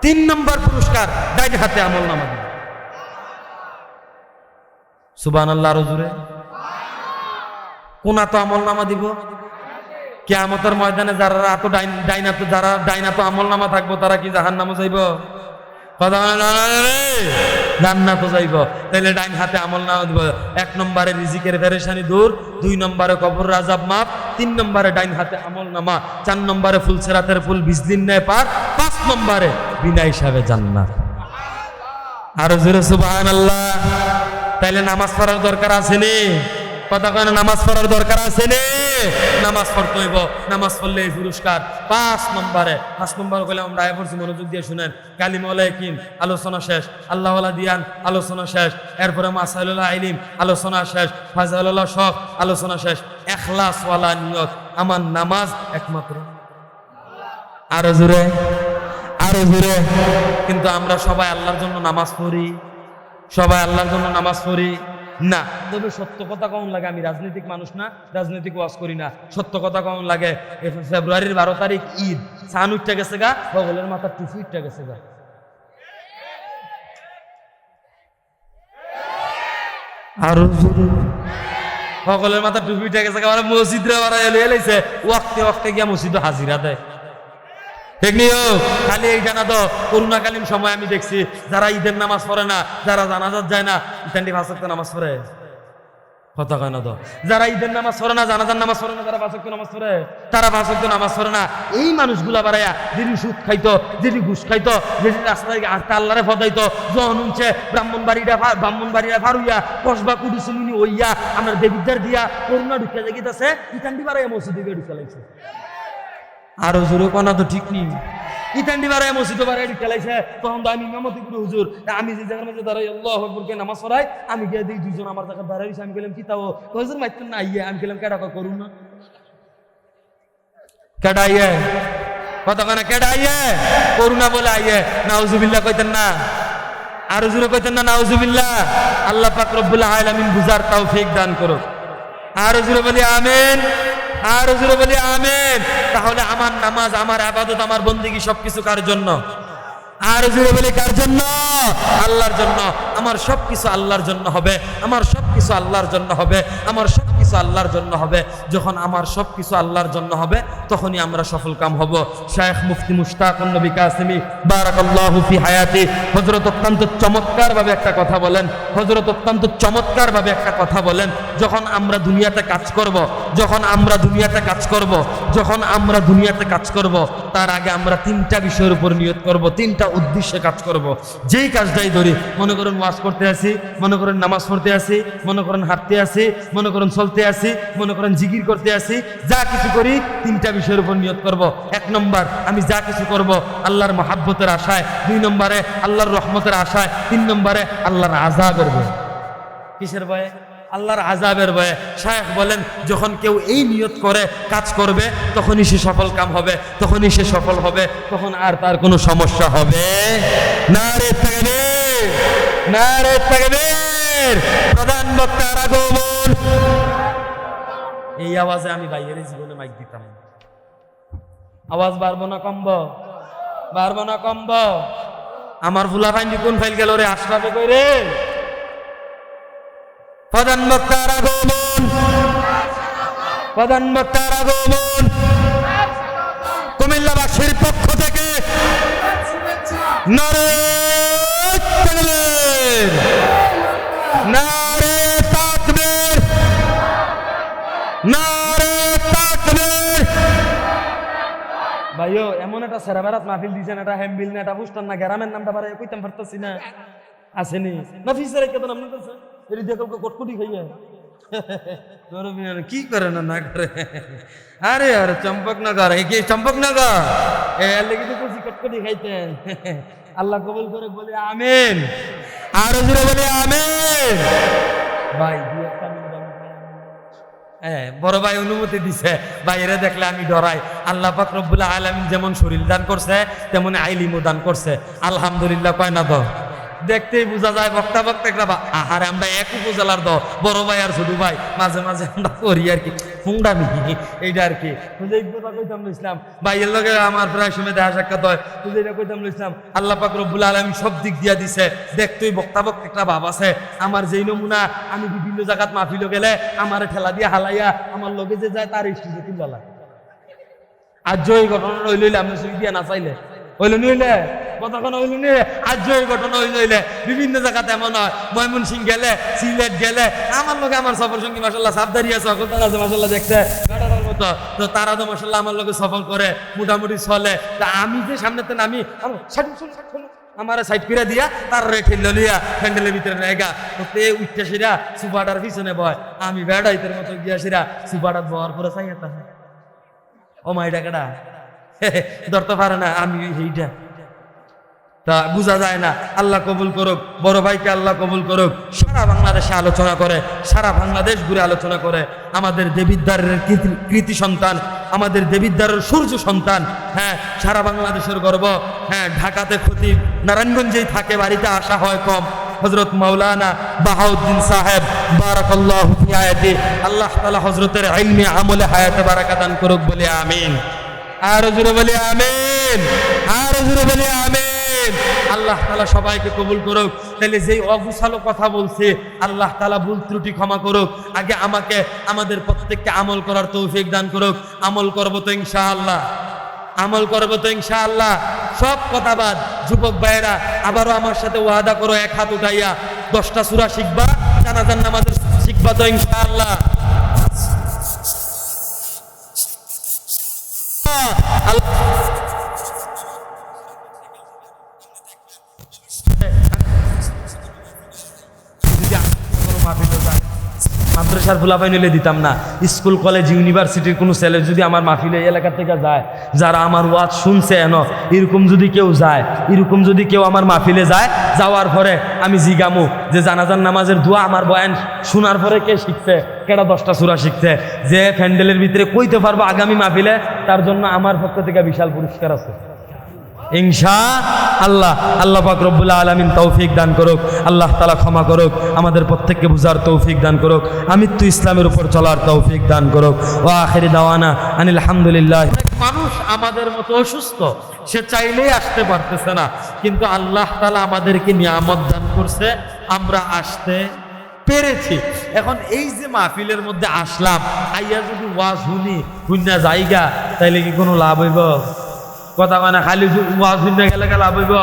3 নম্বর পুরস্কার ডাইন হাতে আমলনামা দিবে। সুবহানাল্লাহ। আরো জোরে। কোন তো আমলনামা দিব? কিয়ামতের ময়দানে যারা তো ডাইনা তো যারা ডাইনা তো আমলনামা থাকবো তারা কি জাহান্নামে যাইব? কথা জান্নাতে যাইব। তাহলে ডাইন হাতে আমলনামা দিব। 1 নম্বরে রিজিকের পেরেশানি দূর, 2 নম্বরে কবরের আযাব মাফ, 3 নম্বরে ডাইন হাতে আমলনামা, 4 নম্বরে ফুলসেরাতের ফুল বিজলির ন্যায় পার, 5 নম্বরে বিনা হিসাবে জান্নাত। আরো জোরে সুবহানাল্লাহ। তাইলে নামাজ পড়ার দরকার আছে নি? কথা কয় না? নামাজ পড়ার দরকার আছে নে, নামাজ পড়তে হইব, নামাজ পড়লে এই পুরস্কার। 5 নম্বর কইলে আমরা আয় পড়ছি, মনোযোগ দিয়ে শুনেন। কালিমাউল ইয়াকিন আলোচনা শেষ, আল্লাহওয়ালা দিয়ান আলোচনা শেষ, এরপরে মাসাইলুল ইলম আলোচনা শেষ, ফাজাইলুল শখ আলোচনা শেষ, ইখলাস ওয়ালা নিয়ত। আমার নামাজ একমাত্র, আরো জোরে, আরো জোরে। কিন্তু আমরা সবাই আল্লাহর জন্য নামাজ পড়ি, সবাই আল্লাহর জন্য নামাজ পড়ি না। তবে সত্য কথা কেমন লাগে, আমি রাজনৈতিক মানুষ না, রাজনৈতিক ওয়াজ করি না। সত্য কথা কেমন লাগে, ফেব্রুয়ারির 12 তারিখ ঈদ, সান উঠতে গেছে গা, বগলের মাথার টুপি উঠতে গেছে গা। আরো সকলের মাথা টুপি উঠে গেছে, মসজিদরা এলাইছে, ওয়াক্তে ওয়াক্তে গিয়া মসজিদ হাজিরা দেয়। ঠিক নিও, খালি এইটা না তো, করোনাকালীন সময় আমি দেখছি যারা ঈদের নামাজ পড়ে না, যারা জানাজাত যায় না, ইতান্ডি 5 ওয়াক্ত নামাজ পড়ে। কথা কয় না তো, যারা ঈদের নামাজ পড়ে না, জানাজার নামাজ পড়ে না, তারা 5 ওয়াক্ত নামাজ পড়ে, তারা 5 ওয়াক্ত নামাজ পড়ে না। এই মানুষগুলা বাড়াইয়া যিনি সুদ খাইতো, যিনি ঘুষ খাইতো, যিনি রাস্তায় আটটা আল্লাহরে ফদাইতো, যখন উঠছে ব্রাহ্মণবাড়িয়া ফারুইয়া কসবা কুডুসুমিনি ওইয়া আমার দেবিদ্দার দিয়া করোনা ঢুকে দেখিতেছে, ইতান্ডি বাড়াইয়া মসজিদে গিয়ে ঢুকে লাগছে। আরো জোরে কোনা তো ঠিক নেই, ইতান্ডি বাড়াইয়া মসজিদে বাড়াই ঢুকে লাগছে। তখন তো আমি ইমামতি করি, হুজুর আমি যে জায়গার মধ্যে দাঁড়াই আল্লাহু আকবার কে নামাজ পড়াই, আমি গিয়ে দিই 2 জন আমার জায়গায় দাঁড়াইছে। আমি গেলাম কিতাব হুজুর মাইতেন না আইয়া, আমি গেলাম কেডা করুন না, কেডা আইয়া, কথা কয় না, কেডা আইয়া করুন না বলে আইয়া, নাউজুবিল্লাহ কইতেন না, আরো জোরে কইতেন না নাউজুবিল্লাহ। আল্লাহ পাক রব্বুল আলামিন বুঝার তৌফিক দান করুক। আরো জোরে বলি আমিন, আরো জোরে বলি আমিন। তাহলে আমার নামাজ, আমার ইবাদত, আমার বন্দেগী সবকিছু কার জন্য? আরো জোরে বলি কার জন্য? আল্লাহর জন্য। আমার সবকিছু আল্লাহর জন্য হবে, আমার সবকিছু আল্লাহর জন্য হবে, আমার সবকিছু আল্লাহর জন্য হবে। যখন আমার সবকিছু আল্লাহর জন্য হবে, তখনই আমরা সফল কাম হব। শায়েখ মুফতি মুশতাকুন নবী কাসেমী বারাকাল্লাহু ফি হায়াতি হযরত অত্যন্ত চমৎকার ভাবে একটা কথা বলেন, হযরত অত্যন্ত চমৎকার ভাবে একটা কথা বলেন। যখন আমরা দুনিয়াতে কাজ করব, যখন আমরা দুনিয়াতে কাজ করব, যখন আমরা দুনিয়াতে কাজ করব, তার আগে আমরা 3টা বিষয়ের উপর নিয়ত করব, 3টা উদ্দেশ্যে কাজ করব। যেই কাজটাই ধরি, মনে করেন ওয়াজ করতে আসি, মনে করেন নামাজ পড়তে আসি, মনে করেন হাঁটতে আসি, মনে করেন চলতে আসি, মনে করেন জিকির করতে আসি, যা কিছু করি 3টা বিষয়ের উপর নিয়ত করব। 1 নম্বর, আমি যা কিছু করব আল্লাহর মহাব্বতের আশায়। 2 নম্বরে আল্লাহর রহমতের আশায়। 3 নম্বরে আল্লাহর আযাবের ভয়ে। কিসের ভয়ে? আল্লাহর আযাবের ভয়ে। শায়েখ বলেন, যখন কেউ এই নিয়ত করে কাজ করবে, তখনই সে সফল কাম হবে, তখনই সে সফল হবে, তখন আর তার কোনো সমস্যা হবে না। রে তাকবীর, নারে তাকবীর। প্রধান বক্তার আগমন। এই আওয়াজে আমি বাইরের জীবনে মাইক দিতাম। আওয়াজ বাড়বো না কমবো? বাড়বো না কমবো? আমার ফুলা ফাইন্ডি কোন ফাইল গেল রে, আশরাফে কই রে? প্রধান বক্তার আগমন, প্রধান বক্তার আগমন। কুমিল্লাবাসীর পক্ষ থেকে নারে তাকবীর, নারে তাকবীর, নারে তাকবীর। ভাইও এমন একটা সেরাবেরাত মাহফিল দিছেন, এটা হেমবিল না, এটা বুস্টার না, গ্রামের নামটা পারে কইতাম পারতাছি না। আসেনি নফিসের কেতন আপনি কাছে এটি দেখো কটকটি খাইয়া কি করে না না করে। আরে আরে চম্পকনগর, কি চম্পকনগর এর লেগে তো খুশি কটকটি খাইতেন। আল্লাহ কবুল করে বলে আমিন, আরো জোরে বলে আমিন। ভাই বড় ভাই অনুমতি দিছে, বাইরে দেখলে আমি ডরাই। আল্লাহ পাক রব্বুল আলামিন যেমন শরীর দান করছে, তেমন আইলিমও দান করছে। আলহামদুলিল্লাহ কয় না তো? দেখতেই বোঝা যায় বক্তা বক্তা একটা আহারে আমরা এক উপজেলার দ বড় ভাই আর ছোট ভাই মাঝে মাঝে আমরা করি আর কি, হুংডামি এইটা আর কি। কইতাম ইসলাম ভাইয়ের লগে আমার প্রায় সময় দেখা সাক্ষাৎ হয়, এটা কইতাম ইসলাম আল্লাহ পাক রব্বুল আলামিন সব দিক দিয়া দিছে। দেখতেই বক্তা বক্তা একটা ভাব আছে। আমার যেই নমুনা, আমি বিভিন্ন জায়গাত মাহফিল গেলে আমার ঠেলা দিয়ে হালাইয়া আমার লগে যে যায় তার স্টেজে তুললা লাগে। আর এই ঘটনা হইল আপনি ছবি দিয়া না চাইলে হইল নিলে কতক্ষণ হইল নিলে আজ এই ঘটনা হইল হইলে বিভিন্ন জায়গাতে এমন হয়। ময়মনসিং গেলে, সিলেট গেলে আমার লোকে আমার সফর সঙ্গী মাসাল্লাহ সাবধারি আছে, অকলতার আছে মাসাল্লাহ, দেখতে মতো তো তারা তো মাসাল্লাহ আমার লোকে সফর করে মোটামুটি চলে। তা আমি যে সামনেতে নামি আমার সাইড করে দিয়া তার ঠেল লিয়া প্যান্ডেলের ভিতরে রেগা তো উঠতে সেরা সুপাটার পিছনে বয় আমি বেড়াইতের মতো গিয়া সেরা সুপাটার বর পরে চাইতা ও মাই ডাকাটা ধরতে পারে না আমি এইটা তা বোঝা যায় না। আল্লাহ কবুল করুক, বড় ভাইকে আল্লাহ কবুল করুক। সারা বাংলাদেশে আলোচনা করে, সারা বাংলাদেশ ঘুরে আলোচনা করে আমাদের দেবিদ্বারের কৃতি সন্তান, আমাদের দেবিদ্বারের সূর্য সন্তান। হ্যাঁ, সারা বাংলাদেশের গর্ব। হ্যাঁ, ঢাকাতে খতিব, নারায়ণগঞ্জেই থাকে, বাড়িতে আসা হয় কম। হযরত মাওলানা বাহাউদ্দিন সাহেব বারাকাল্লাহু ফি হায়াতি, আল্লাহ তাআলা হযরতের ইলমে আমলে হায়াতে বারাকা দান করুক বলে আমিন। আর জোরে বলে আমিন, আর জোরে বলে আমিন। আল্লাহ তাআলা সবাইকে কবুল করুক। তাহলে যেই অগুছালো কথা বলছে আল্লাহ তাআলা ভুল ত্রুটি ক্ষমা করুক। আগে আমাকে, আমাদের প্রত্যেককে আমল করার তৌফিক দান করুক। আমল করব তো ইনশাআল্লাহ, আমল করব তো ইনশাআল্লাহ। সব কথা বাদ, যুবক ভাইয়েরা আবারও আমার সাথে ওয়াদা করো, এক হাত উঠাইয়া 10টা সূরা শিখবা, জানাজার নামাজ শিখবা তো ইনশাআল্লাহ। মাদ্রাসার ফুলাফাই নিলে দিতাম না। স্কুল কলেজ ইউনিভার্সিটির কোনো ছেলে যদি আমার মাহফিলে এলাকা থেকে যায়, যারা আমার ওয়াজ শুনছে এরকম যদি কেউ যায়, এরকম যদি কেউ আমার মাহফিলে যায়, যাওয়ার পরে আমি জিগামু যে জানাজার নামাজের দোয়া আমার বয়ান শোনার পরে কে শিখছে, কেটা 10টা সূরা শিখছে, যে প্যান্ডেলের ভিতরে কইতে পারবো আগামী মাহফিলে, তার জন্য আমার পক্ষ থেকে বিশাল পুরস্কার আছে ইনশাআল্লাহ। আল্লাহ পাক রব্বুল আলামিন তৌফিক দান করুক, আল্লাহ তাআলা ক্ষমা করুক, আমাদের প্রত্যেককে বুঝার তৌফিক দান করুক, আমৃত্যু ইসলামের উপর চলার তৌফিক দান করুক। ওয়া আখিরি দাওয়ানা আনিল হামদুলিল্লাহ। মানুষ আমাদের মতো অসুস্থ, সে চাইলেই আসতে পারতেছে না, কিন্তু আল্লাহ তাআলা আমাদেরকে নিয়ামত দান করছে, আমরা আসতে পেরেছি। এখন এই যে মাহফিলের মধ্যে আসলাম, আইয়া যদি ওয়াজ শুনি জায়গা, তাইলে কি কোনো লাভ হইব? কথা মানে খালি ওয়াজ শুনতে গেলে লাভ হইব?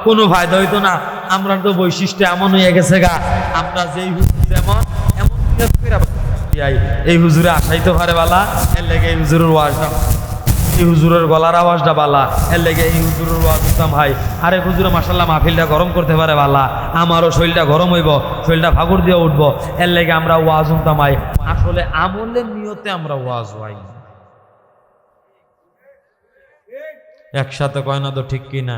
কোনো ফায়দা হইতো না। আমরা তো বৈশিষ্ট্য এমন হয়ে গেছে গা, আমরা যেই হুজুর এমন এই হুজুরে আসাইতে পারে বালা, এর লেগে এই হুজুরের ওয়াজটা, এই হুজুরের গলার আওয়াজটা বালা, এর লেগে এই হুজুরের ওয়াজ উত্তম ভাই। আরেক হুজুরে মাশাআল্লাহ মাহফিলটা গরম করতে পারে বালা, আমারও শরীরটা গরম হইব, শরীরটা ফাগুর দিয়ে উঠবো, এর লেগে আমরা ওয়াজ উত্তম ভাই। আসলে আমলের নিয়তে আমরা ওয়াজ হই, একসাথে কয় না তো, ঠিক কিনা?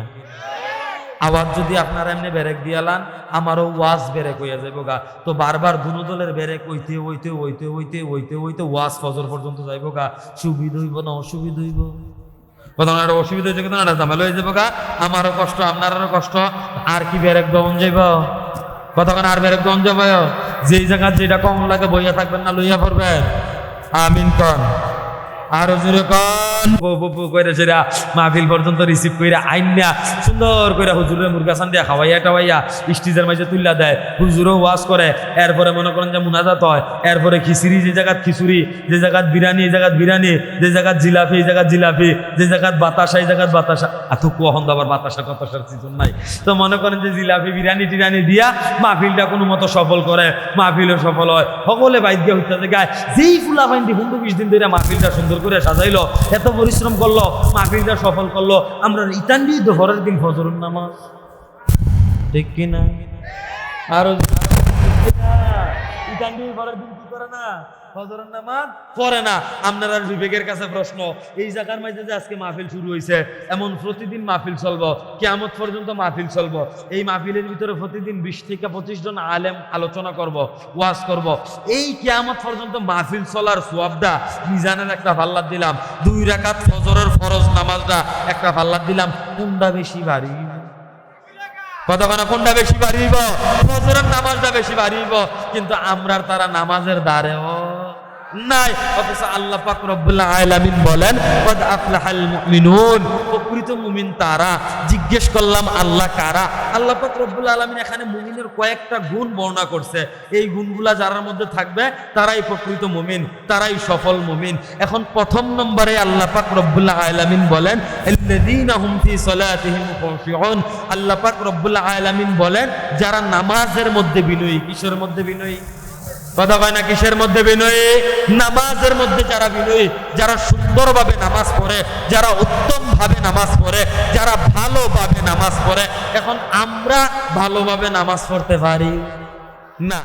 আবার যদি আপনারা এমনি ব্রেক দিয়ালান, আমারও ওয়াজ ব্রেক হইয়া যাইব গা। তো বারবার দুনো দলের ব্রেক হইতে হইতে হইতে হইতে হইতে হইতে ওয়াজ ফজর পর্যন্ত যাইব গা। সুবিধা হইব না অসুবিধা হইব? কথা না, অসুবিধা হয়েছে কিন্তু না, ঝামেলা হয়ে যাবো গা। আমারও কষ্ট, আপনারও কষ্ট। আর কি ব্রেক দমন যাইব? কতক্ষণ আর ব্রেক দমন যাবে? যেই জায়গা যেটা কম লাগে বইয়া থাকবেন না, লইয়া পড়বেন। আমিন কন, আরো জোরে কন। কইরা সেরা মাহফিল পর্যন্ত রিসিভ কইরা আইনা সুন্দর কইরা হুজুরের মুরগাসান দিয়া খাওয়াইয়া টাওয়াইয়া স্টেজের মাঝে তুইলা দেয়, হুজুরও ওয়াজ করে। এরপরে মনে করেন যে মুনাজাত হয়, এরপরে খিচুড়ি, যে জায়গাত খিচুড়ি, যে জায়গাত বিরিয়ানি এই জায়গাত বিরিয়ানি, যে জায়গাত জিলাপি এই জায়গাত জিলাপি, যে জায়গাত বাতাসা এই জায়গাত বাতাসা। এত কখন তো আবার বাতাসা কতাসার সিজন নাই, তো মনে করেন যে জিলাপি বিরিয়ানি টিরানি দিয়া মাহফিলটা কোনো মতো সফল করে, মাহফিলও সফল হয়। সকলে বাইক দিয়ে হইতে গায়, যেই ফুলা বাইন্দি 15-20 দিন ধরে মাহফিলটা সুন্দর করে সাজাইলো, এত পরিশ্রম করলো, মাহফিলটা সফল করলো। আমরা ইতান দিয়ে দুপুরের দিন ফজরের নামাজ, ঠিক কিনা? আরো ইতান দিয়ে পরের দিন কি করে না? ফজরের নামাজ পড়ে না। আপনারা বিবেকের কাছে প্রশ্ন, এই জায়গার মাঝে যে আজকে মাহফিল শুরু হয়েছে, এমন প্রতিদিন মাহফিল চলবো, কিয়ামত পর্যন্ত মাহফিল চলবো। এই মাহফিলের ভিতরে প্রতিদিন 20 থেকে 25 জন আলেম আলোচনা করব, ওয়াজ করব। এই কিয়ামত পর্যন্ত মাহফিল চলার সওয়াবটা মিজানের একটা পাল্লা দিলাম, 2 রাকাত ফজরের ফরজ নামাজটা একটা পাল্লা দিলাম, কোনটা বেশি ভারী? কতক্ষণ কোনটা বেশি বাড়িব? ফজরের নামাজটা বেশি বাড়িব, কিন্তু আমরার তারা নামাজের দ্বারেও নাই। অথচ আল্লাহ পাক রব্বুল আলামিন বলেন, কদ আফলাহাল মুমিনুন, প্রকৃত মুমিন তারা। জিজ্ঞেস করলাম আল্লাহ কারা? আল্লাহ পাক রব্বুল আলামিন এখানে মুমিনের কয়েকটা গুণ বর্ণনা করছে। এই গুণগুলা যার মধ্যে থাকবে তারাই প্রকৃত মুমিন, তারাই সফল মুমিন। এখন প্রথম নম্বরে আল্লাহ পাক রব্বুল আলামিন বলেন, আল্লাযীনা হুম ফি সালাতিহিম খাশিউন। আল্লাহ পাক রব্বুল আলামিন বলেন, যারা নামাজের মধ্যে বিনয়ী। কিসের মধ্যে বিনয়ী? কথা কয় না, কিসের মধ্যে বিনয়ী? নামাজের মধ্যে যারা বিনয়ী, যারা সুন্দরভাবে নামাজ পড়ে, যারা উত্তম ভাবে নামাজ পড়ে, যারা ভালোভাবে নামাজ পড়ে। এখন ভালোভাবে নামাজ পড়তে পারি না।